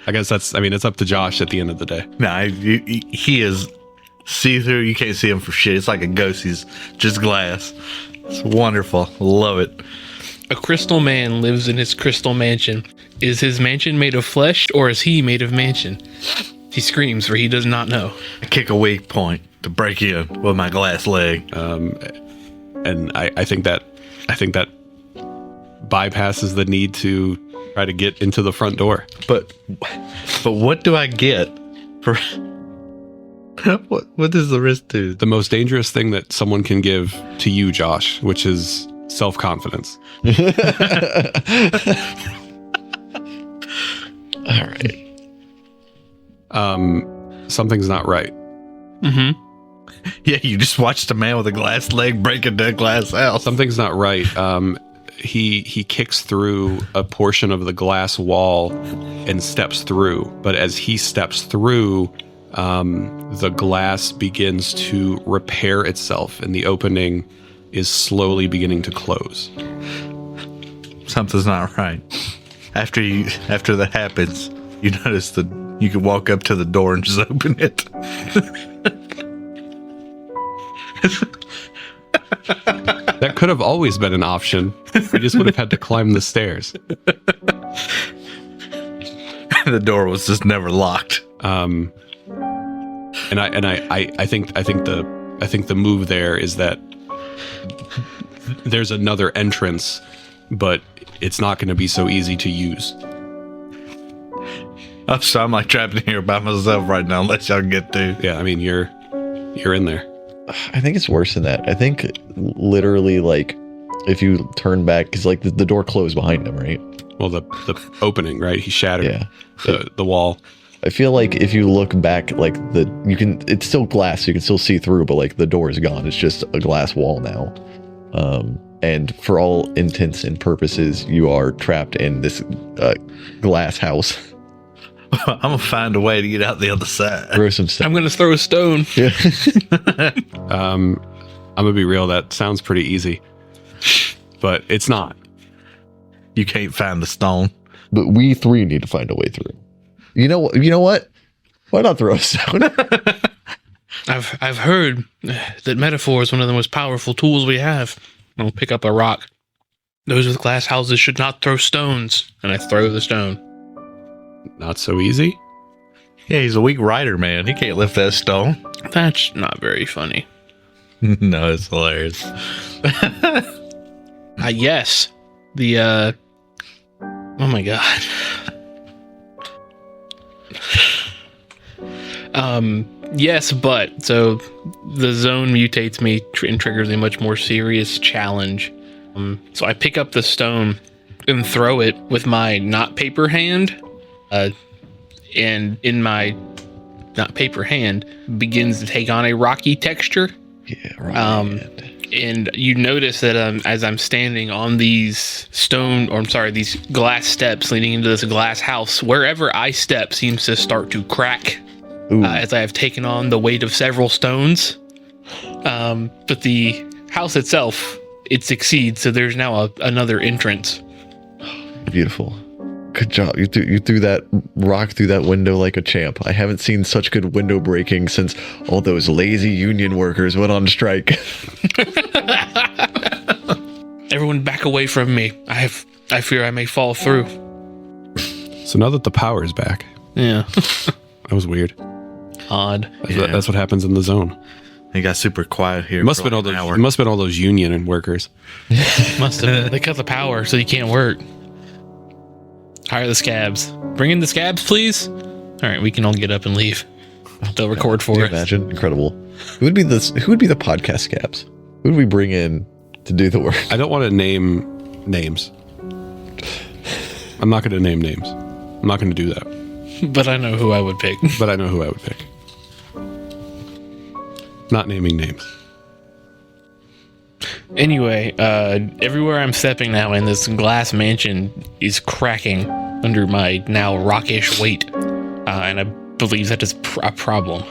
S1: I guess it's up to Josh at the end of the day.
S2: No, he is see-through. You can't see him for shit. It's like a ghost. He's just glass. It's wonderful. Love it.
S3: A crystal man lives in his crystal mansion. Is his mansion made of flesh, or is he made of mansion? He screams, for he does not know.
S2: I kick a weak point to break in with my glass leg.
S1: And I think that bypasses the need to try to get into the front door.
S2: But what do I get for what does the risk do?
S1: The most dangerous thing that someone can give to you, Josh, which is self-confidence.
S4: All right.
S1: Something's not right.
S3: Mm-hmm.
S2: Yeah, you just watched a man with a glass leg break into a glass house.
S1: Something's not right. He kicks through a portion of the glass wall and steps through. But as he steps through, the glass begins to repair itself, and the opening is slowly beginning to close.
S2: Something's not right. After that happens, you notice that you can walk up to the door and just open it.
S1: That could have always been an option. We just would have had to climb the stairs.
S2: The door was just never locked.
S1: And I think the move there is that there's another entrance, but it's not going to be so easy to use.
S2: Oh, so I'm like trapped in here by myself right now, unless y'all get through.
S1: Yeah, I mean you're in there.
S4: I think it's worse than that. I think literally, like, if you turn back, because like the door closed behind him, right?
S1: Well, the opening, right? He shattered the wall.
S4: I feel like if you look back, like it's still glass, so you can still see through, but like the door is gone. It's just a glass wall now. And for all intents and purposes, you are trapped in this glass house.
S2: I'm gonna find a way to get out the other side.
S4: Throw some stuff.
S3: I'm going to throw a stone.
S4: Yeah.
S1: I'm gonna be real. That sounds pretty easy, but it's not.
S2: You can't find the stone.
S4: But we three need to find a way through. You know what? Why not throw a stone?
S3: I've heard that metaphor is one of the most powerful tools we have. I'll pick up a rock. Those with glass houses should not throw stones. And I throw the stone.
S1: Not so easy.
S2: Yeah, he's a weak rider, man. He can't lift that stone.
S3: That's not very funny.
S2: No, it's hilarious.
S3: Yes. Oh my god. Yes, but so the zone mutates me and triggers a much more serious challenge. So I pick up the stone and throw it with my not paper hand. And in my not paper hand begins to take on a rocky texture.
S4: Yeah, right.
S3: And you notice that as I'm standing on these these glass steps leading into this glass house, wherever I step seems to start to crack as I have taken on the weight of several stones. But the house itself, it succeeds, so there's now another entrance.
S4: Beautiful. Good job. You threw that rock through that window like a champ. I haven't seen such good window breaking since all those lazy union workers went on strike.
S3: Everyone back away from me. I fear I may fall through.
S1: So now that the power is back,
S3: Yeah.
S1: that was weird.
S3: Odd.
S1: That's what happens in the zone.
S2: It got super quiet here.
S1: It must have been all those union workers.
S3: Must have. They cut the power so you can't work. Hire the scabs. Bring in the scabs, please. All right, we can all get up and leave. They'll record for
S4: Can you
S3: us.
S4: imagine? Incredible. Who would be the podcast scabs? Who would we bring in to do the work?
S1: I don't want to name names. I'm not going to name names. I'm not going to do that.
S3: But I know who I would pick.
S1: But I know who I would pick. Not naming names.
S3: Anyway, everywhere I'm stepping now in this glass mansion is cracking under my now rockish weight. And I believe that is a problem.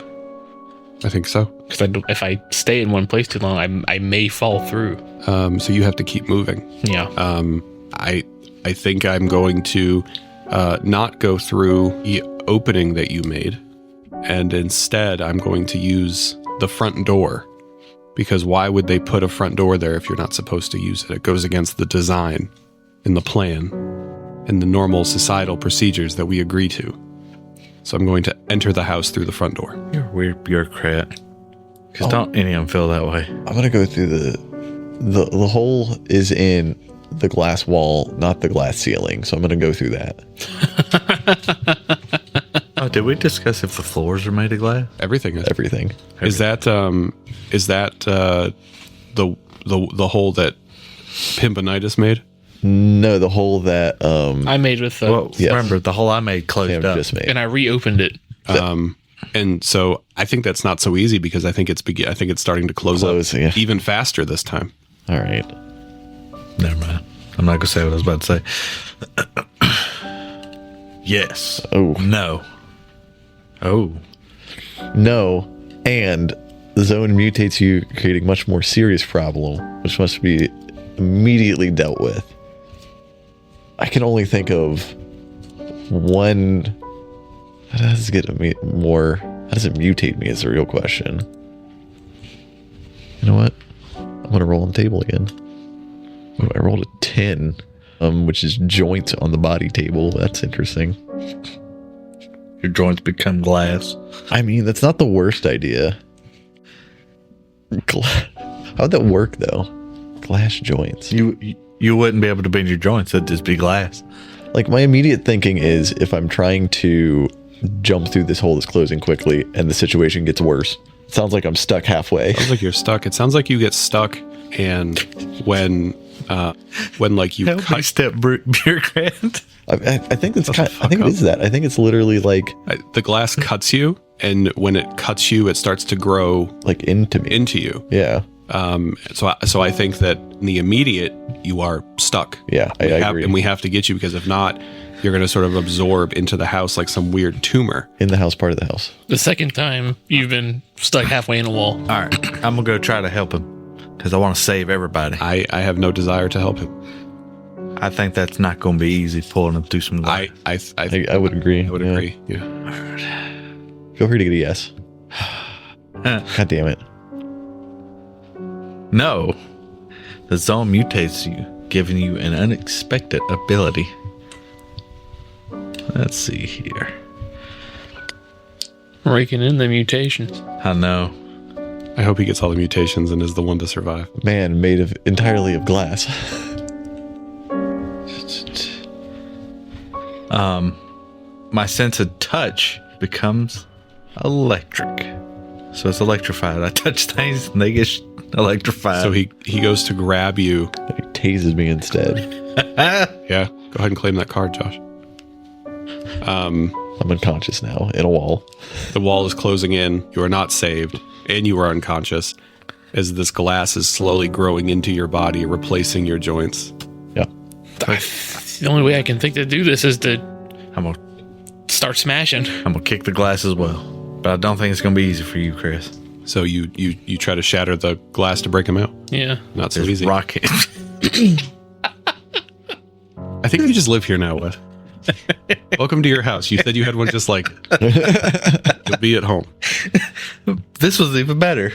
S1: I think so.
S3: Because if I stay in one place too long, I may fall through.
S1: So you have to keep moving.
S3: Yeah.
S1: I think I'm going to not go through the opening that you made, and instead I'm going to use the front door, because why would they put a front door there if you're not supposed to use it? It goes against the design and the plan and the normal societal procedures that we agree to. So I'm going to enter the house through the front door.
S2: You're a weird bureaucrat. Because don't any of them feel that way.
S4: I'm gonna go through the hole is in the glass wall, not the glass ceiling. So I'm gonna go through that.
S2: Oh, did we discuss if the floors are made of glass?
S1: Everything is.
S4: Everything.
S1: Is that the hole that Pimpanitis made?
S4: No, the hole that
S3: I made with the...
S2: Well,
S4: yes.
S2: remember, the hole I made closed
S4: Sam
S2: up.
S4: just made.
S3: And I reopened it.
S1: And so I think that's not so easy, because I think it's starting to close up
S4: Yeah.
S1: even faster this time.
S4: All right.
S2: Never mind. I'm not going to say what I was about to say. Yes.
S4: Oh.
S2: No. Oh.
S4: No, and the zone mutates you, creating much more serious problem, which must be immediately dealt with. I can only think of one. How does it get me more? How does it mutate me is the real question. You know what? I'm going to roll on the table again. Oh, I rolled a 10, which is joint on the body table. That's interesting.
S2: Your joints become glass.
S4: I mean, that's not the worst idea. How'd that work, though? Glass joints.
S2: You wouldn't be able to bend your joints. It'd just be glass.
S4: Like, my immediate thinking is if I'm trying to jump through this hole that's closing quickly and the situation gets worse, it sounds like I'm stuck halfway.
S1: Sounds like you're stuck. It sounds like you get stuck, and when like you
S2: Help me,
S1: cut,
S2: step bureaucrat.
S4: I think that's
S1: Shut the
S4: I think
S1: fuck
S4: it is that. I think it's literally like
S1: the glass cuts you, and when it cuts you, it starts to grow
S4: into me.
S1: into you.
S4: Yeah.
S1: So I think that in the immediate, you are stuck.
S4: Yeah, I agree.
S1: And we have to get you, because if not, you're going to sort of absorb into the house like some weird tumor.
S4: In the house, part of the house.
S3: The second time you've been stuck halfway in a wall.
S2: All right. I'm going to go try to help him because I want to save everybody.
S1: I have no desire to help him.
S2: I think that's not going to be easy pulling him through some glass.
S4: I would agree.
S1: I would
S4: Yeah.
S1: agree. Yeah.
S4: Feel free to get a yes. God damn it.
S2: No. The zone mutates you, giving you an unexpected ability. Let's see here.
S3: Raking in the mutations.
S2: I know.
S1: I hope he gets all the mutations and is the one to survive.
S4: Man made entirely of glass.
S2: My sense of touch becomes electric. So it's electrified. I touch things and they get electrified.
S1: So he goes to grab you.
S4: He tases me instead.
S1: Yeah. Go ahead and claim that card, Josh.
S4: I'm unconscious now in a wall.
S1: The wall is closing in. You are not saved, and you are unconscious as this glass is slowly growing into your body, replacing your joints.
S4: Yeah.
S3: The only way I can think to do this is to
S2: I'm gonna
S3: start smashing.
S2: kick the glass as well. But I don't think it's gonna be easy for you, Chris.
S1: So you try to shatter the glass to break him out.
S3: Yeah.
S1: Not so
S2: There's
S1: easy.
S2: rocket.
S1: I think you just live here now. What? Welcome to your house. You said you had one just like it. You'll be at home.
S2: This was even better.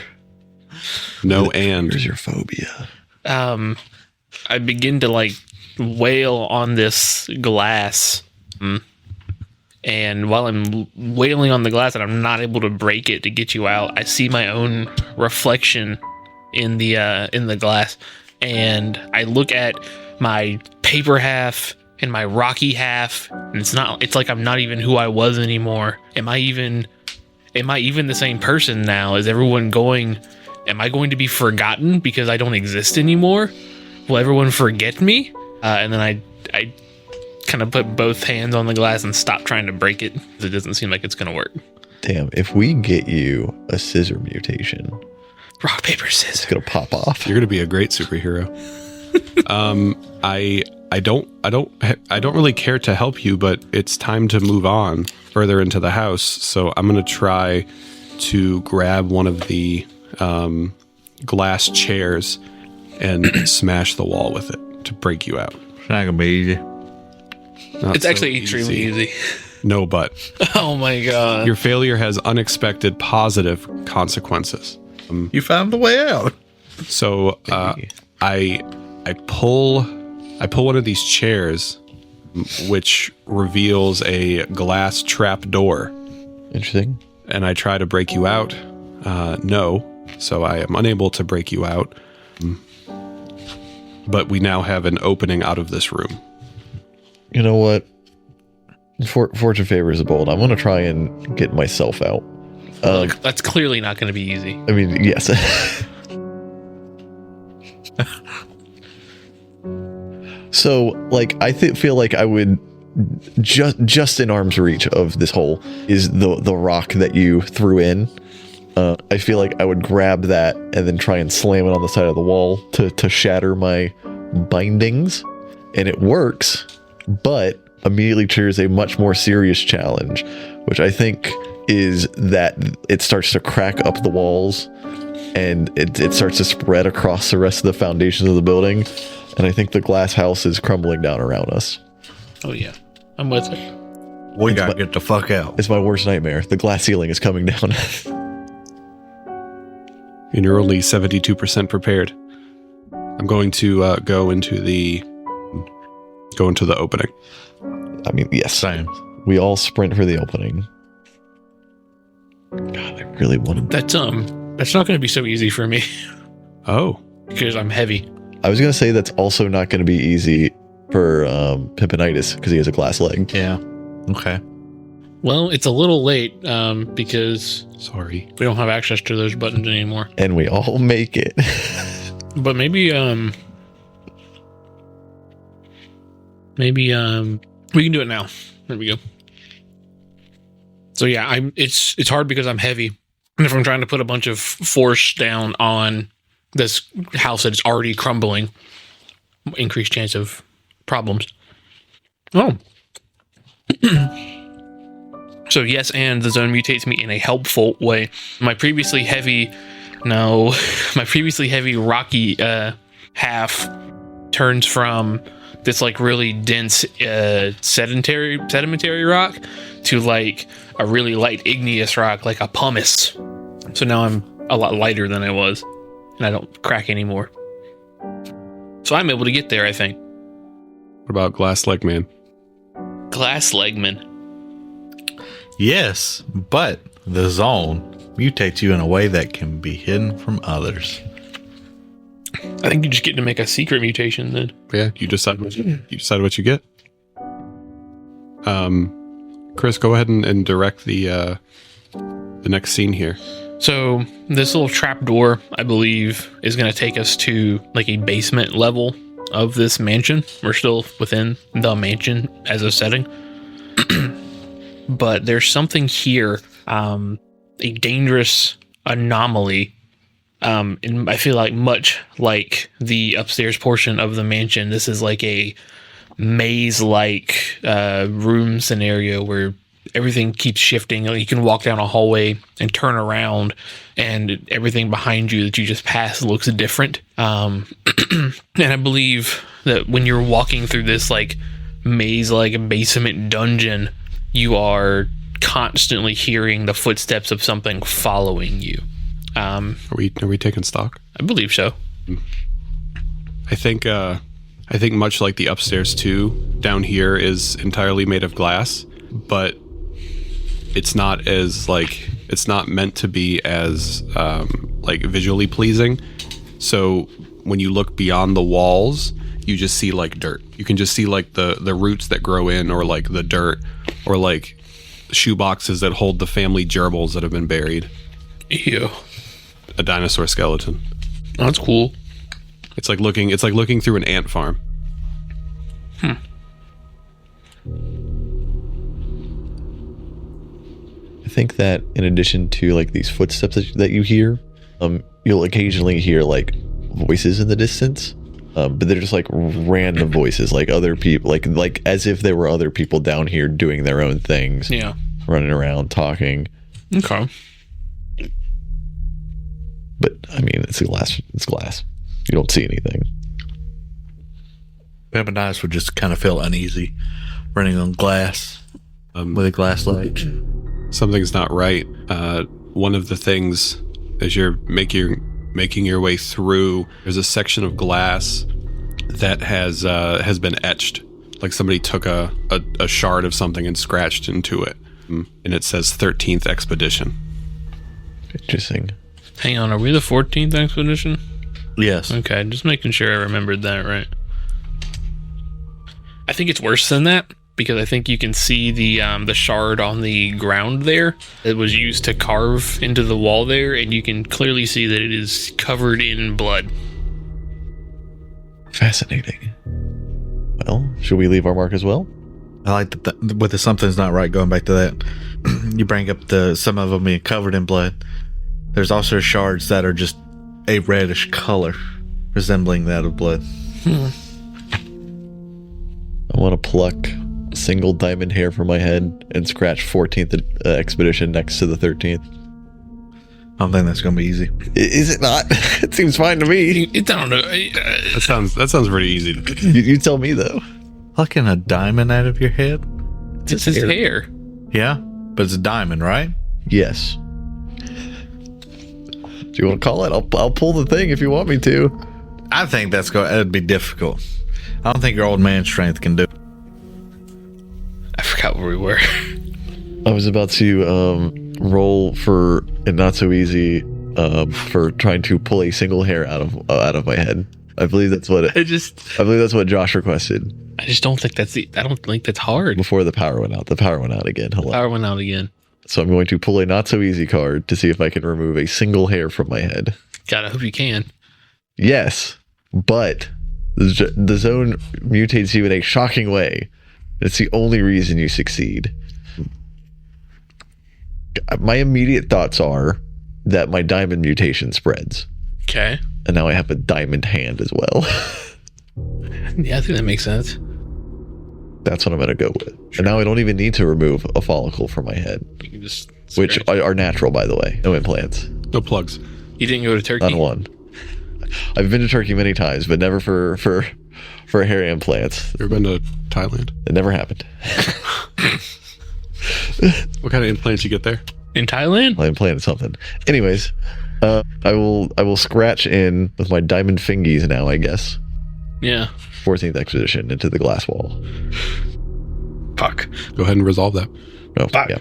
S1: No, and
S4: Here's your phobia.
S3: I begin to like wail on this glass. And while I'm wailing on the glass and I'm not able to break it to get you out, I see my own reflection in the glass, and I look at my paper half and my rocky half, and it's like I'm not even who I was anymore. Am I even the same person now? Is everyone going? Am I going to be forgotten because I don't exist anymore? Will everyone forget me? And then I kind of put both hands on the glass and stop trying to break it. It doesn't seem like it's going to work.
S4: Damn, if we get you a scissor mutation,
S3: Rock, paper,
S4: it's
S3: scissors.
S4: gonna pop off.
S1: you're gonna be a great superhero. I don't really care to help you, but it's time to move on further into the house. So I'm gonna try to grab one of the glass chairs and smash the wall with it to break you out.
S2: It's not gonna be easy.
S1: Not
S3: It's
S1: so
S3: actually extremely easy.
S1: No, but
S3: Oh my god.
S1: your failure has unexpected positive consequences.
S2: You found the way out.
S1: So I pull one of these chairs, which reveals a glass trap door,
S4: Interesting.
S1: and I try to break you out. No, so I am unable to break you out. But we now have an opening out of this room.
S4: You know what? Fortune favors the bold. I'm gonna try and get myself out.
S3: Look, that's clearly not going to be easy.
S4: I mean, yes. So, like, I feel like I would just in arm's reach of this hole is the rock that you threw in. I feel like I would grab that and then try and slam it on the side of the wall to shatter my bindings, and it works, but immediately triggers a much more serious challenge, which I think is that it starts to crack up the walls and it starts to spread across the rest of the foundations of the building, and I think the glass house is crumbling down around us.
S3: Oh yeah, I'm with it.
S2: We gotta get the fuck out.
S4: It's my worst nightmare. The glass ceiling is coming down.
S1: And you're only 72% prepared. I'm going to go into the opening.
S4: I mean, yes.
S2: Same.
S4: We all sprint for the opening. God, I really wanted that.
S3: That's not going to be so easy for me
S1: Oh,
S3: because I'm heavy.
S4: I was going to say that's also not going to be easy for Pimpinitis because he has a glass leg.
S2: Yeah. Okay.
S3: Well, it's a little late because
S1: sorry.
S3: we don't have access to those buttons anymore.
S4: And we all make it.
S3: But maybe we can do it now. There we go. So yeah, it's hard because I'm heavy. And if I'm trying to put a bunch of force down on this house that is already crumbling, increased chance of problems. Oh. So yes, and the zone mutates me in a helpful way. My previously heavy rocky half turns from this like really dense sedimentary rock to like a really light igneous rock, like a pumice. So now I'm a lot lighter than I was, and I don't crack anymore. So I'm able to get there, I think.
S1: What about Glass Leg Man?
S3: Glass Legman.
S2: Yes, but the zone mutates you in a way that can be hidden from others.
S3: I think you just get to make a secret mutation then.
S1: Yeah, you decide what you get. Chris, go ahead and direct the next scene here.
S3: So this little trapdoor, I believe, is going to take us to like a basement level of this mansion. We're still within the mansion as a setting. But there's something here, a dangerous anomaly. And I feel like much like the upstairs portion of the mansion, this is like a maze-like room scenario where everything keeps shifting. You can walk down a hallway and turn around, and everything behind you that you just passed looks different. And I believe that when you're walking through this like maze-like basement dungeon, you are constantly hearing the footsteps of something following you.
S1: Are we taking stock?
S3: I believe so.
S1: I think much like the upstairs too, down here is entirely made of glass, but it's not as it's not meant to be as visually pleasing. So when you look beyond the walls, you just see like dirt. You can just see like the roots that grow in, or like the dirt, or like shoe boxes that hold the family gerbils that have been buried.
S3: Ew.
S1: A dinosaur skeleton.
S3: Oh, that's cool.
S1: It's like looking through an ant farm.
S4: I think that in addition to like these footsteps that you hear, you'll occasionally hear like voices in the distance, but they're just like random voices, like other people, like as if there were other people down here doing their own things.
S3: Yeah.
S4: Running around talking.
S3: Okay.
S4: But I mean, it's glass. It's glass. You don't see anything.
S2: Bamadias would just kind of feel uneasy running on glass with a glass light.
S1: Something's not right. One of the things, as you're making your way through, there's a section of glass that has been etched, like somebody took a shard of something and scratched into it, and it says 13th expedition.
S4: Interesting.
S3: Hang on, are we the 14th expedition?
S2: Yes.
S3: Okay, just making sure I remembered that right. I think it's worse than that, because I think you can see the shard on the ground there. It was used to carve into the wall there, and you can clearly see that it is covered in blood.
S4: Fascinating. Well, should we leave our mark as well?
S2: I like that with the something's not right, going back to that. You bring up some of them being covered in blood. There's also shards that are just a reddish color, resembling that of blood.
S4: I want to pluck a single diamond hair from my head and scratch 14th expedition next to the 13th.
S2: I don't think that's going to be easy.
S4: Is it not? It seems fine to me.
S3: I don't know.
S1: That sounds pretty easy.
S4: You tell me though.
S2: Plucking a diamond out of your head?
S3: It's his hair.
S2: Yeah, but it's a diamond, right?
S4: Yes. Do you want to call it? I'll pull the thing if you want me to.
S2: I think that'd be difficult. I don't think your old man strength can do it.
S3: I forgot where we were.
S4: I was about to roll for a not so easy for trying to pull a single hair out of my head. I believe that's what I believe that's what Josh requested.
S3: I just don't think I don't think that's hard.
S4: Before the power went out. The power went out again. Hello.
S3: Power went out again.
S4: So I'm going to pull a not so easy card to see if I can remove a single hair from my head.
S3: God, I hope you can.
S4: Yes, but the zone mutates you in a shocking way. It's the only reason you succeed. My immediate thoughts are that my diamond mutation spreads.
S3: Okay.
S4: And now I have a diamond hand as well.
S3: Yeah, I think that makes sense.
S4: That's what I'm going to go with. And now I don't even need to remove a follicle from my head.
S3: You can just
S4: Which are natural, by the way. No implants.
S1: No plugs.
S3: You didn't go to Turkey?
S4: Not one. I've been to Turkey many times, but never for hair implants.
S1: You ever been to Thailand?
S4: It never happened.
S1: What kind of implants you get there?
S3: In Thailand?
S4: I implanted something. Anyways, I will scratch in with my diamond fingies now, I guess.
S3: Yeah.
S4: 14th expedition into the glass wall.
S3: Fuck.
S1: Go ahead and resolve that.
S4: Oh,
S3: Fuck.
S4: yeah.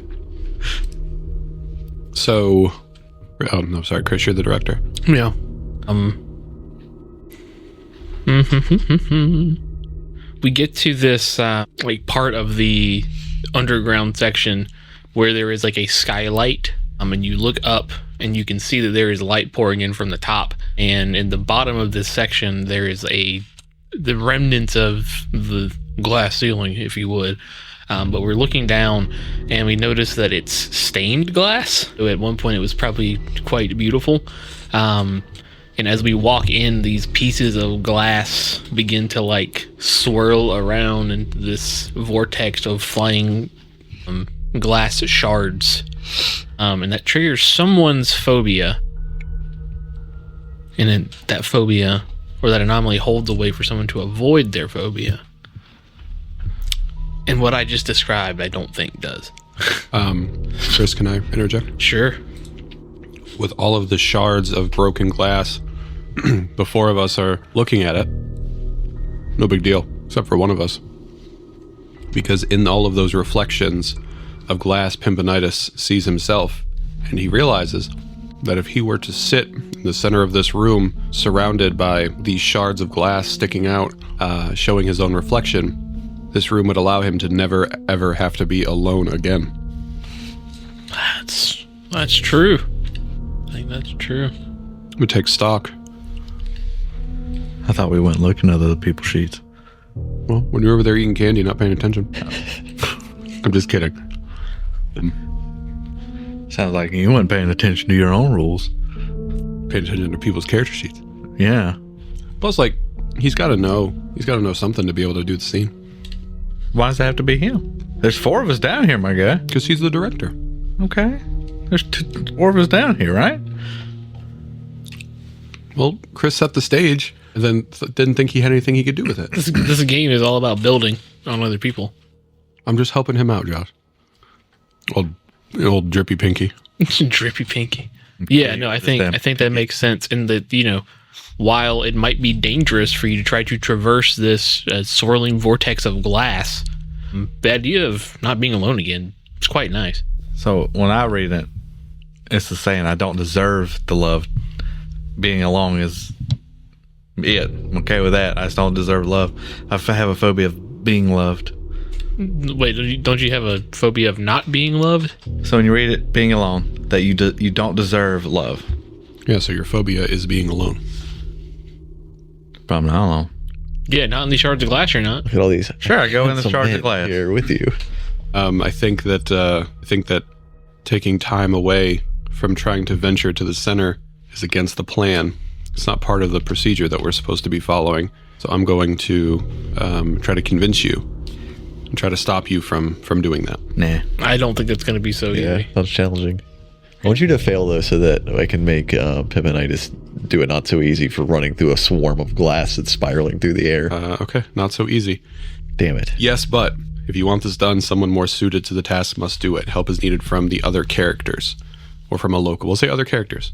S1: So, no, sorry, Chris, you're the director.
S3: Yeah. We get to this like part of the underground section where there is like a skylight, and you look up and you can see that there is light pouring in from the top, and in the bottom of this section there is the remnants of the glass ceiling, if you would. But we're looking down and we notice that it's stained glass. So at one point it was probably quite beautiful. And as we walk in, these pieces of glass begin to like swirl around into this vortex of flying glass shards. And that triggers someone's phobia. And then that phobia or that anomaly holds a way for someone to avoid their phobia. And what I just described, I don't think does.
S1: Chris, can I interject?
S3: Sure.
S1: With all of the shards of broken glass, the four of us are looking at it. No big deal, except for one of us. Because in all of those reflections of glass, Pimpinitis sees himself, and he realizes that if he were to sit in the center of this room, surrounded by these shards of glass sticking out, showing his own reflection, this room would allow him to never, ever have to be alone again.
S3: That's true. I think that's true.
S1: We take stock.
S2: I thought we went looking at other people's sheets.
S1: Well, when you're over there eating candy, not paying attention. I'm just kidding.
S2: Sounds like you weren't paying attention to your own rules.
S1: Paying attention to people's character sheets.
S2: Yeah.
S1: Plus, like, he's got to know something to be able to do the scene.
S2: Why does it have to be him? There's four of us down here, my guy.
S1: Because he's the director.
S2: Okay. There's four of us down here, right?
S1: Well, Chris set the stage and then didn't think he had anything he could do with it.
S3: This game is all about building on other people.
S1: I'm just helping him out, Josh. Old drippy pinky.
S3: Drippy pinky. Yeah, no, I think that makes sense. In that, while it might be dangerous for you to try to traverse this swirling vortex of glass, the idea of not being alone again is quite nice.
S2: So when I read it, it's the saying, I don't deserve the love. Being alone is it. I'm okay with that. I just don't deserve love. I have a phobia of being loved.
S3: Wait, don't you have a phobia of not being loved?
S2: So when you read it, being alone, that you don't deserve love.
S1: Yeah, so your phobia is being alone.
S2: But I'm not alone.
S3: Yeah, not in these shards of glass, you're not.
S4: Look at all these.
S2: Sure, I go in the
S4: Some
S2: shards
S4: man
S2: of glass.
S4: here with you.
S1: I think that taking time away from trying to venture to the center is against the plan. It's not part of the procedure that we're supposed to be following. So I'm going to try to convince you and try to stop you from doing that.
S2: Nah.
S3: I don't think that's going to be so
S4: Yeah,
S3: easy.
S4: that's challenging. I want you to fail, though, so that I can make Pimpinitis do it not so easy for running through a swarm of glass that's spiraling through the air.
S1: Okay, not so easy.
S4: Damn it.
S1: Yes, but if you want this done, someone more suited to the task must do it. Help is needed from the other characters, or from a local. We'll say other characters.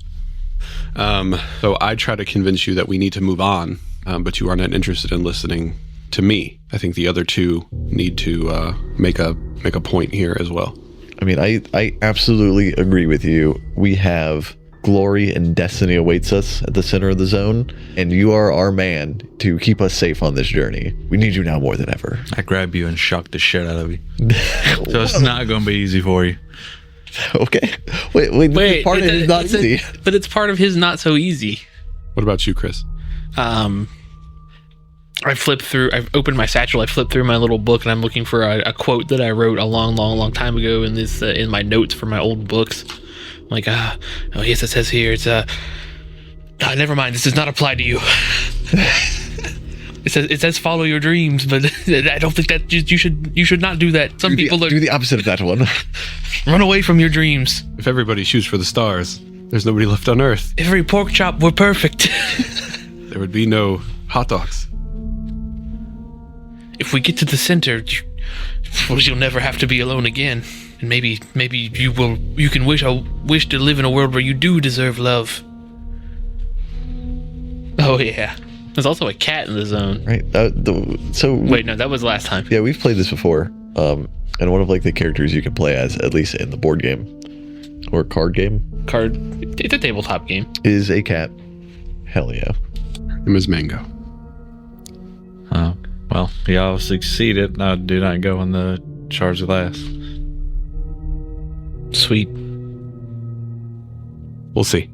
S1: So I try to convince you that we need to move on, but you are not interested in listening to me. I think the other two need to make a point here as well.
S4: I mean, I absolutely agree with you. We have glory and destiny awaits us at the center of the zone, and you are our man to keep us safe on this journey. We need you now more than ever.
S2: I grab you and shock the shit out of you. So it's not going to be easy for you.
S4: Okay. Wait. Part of it is not easy.
S3: But it's part of his not so easy.
S1: What about you, Chris?
S3: I've opened my satchel, I flipped through my little book, and I'm looking for a quote that I wrote a long time ago in this in my notes for my old books. I'm like, oh yes, it says here, it's never mind, this does not apply to you. It says follow your dreams, but I don't think that you should not do that. Some people
S4: do the opposite of that one.
S3: Run away from your dreams.
S1: If everybody shoots for the stars, there's nobody left on Earth.
S3: If every pork chop were perfect.
S1: There would be no hot dogs.
S3: If we get to the center, you'll never have to be alone again. And maybe you can wish to live in a world where you do deserve love. Oh yeah. There's also a cat in the zone.
S4: Right.
S3: Wait, no, that was last time.
S4: Yeah, we've played this before. And one of the characters you can play as, at least in the board game or card game.
S3: It's a tabletop game.
S4: Is a cat. Hell yeah.
S1: Her name is Mango.
S2: Oh. Well, y'all succeeded. Now do not go in the shards of glass.
S3: Sweet.
S1: We'll see.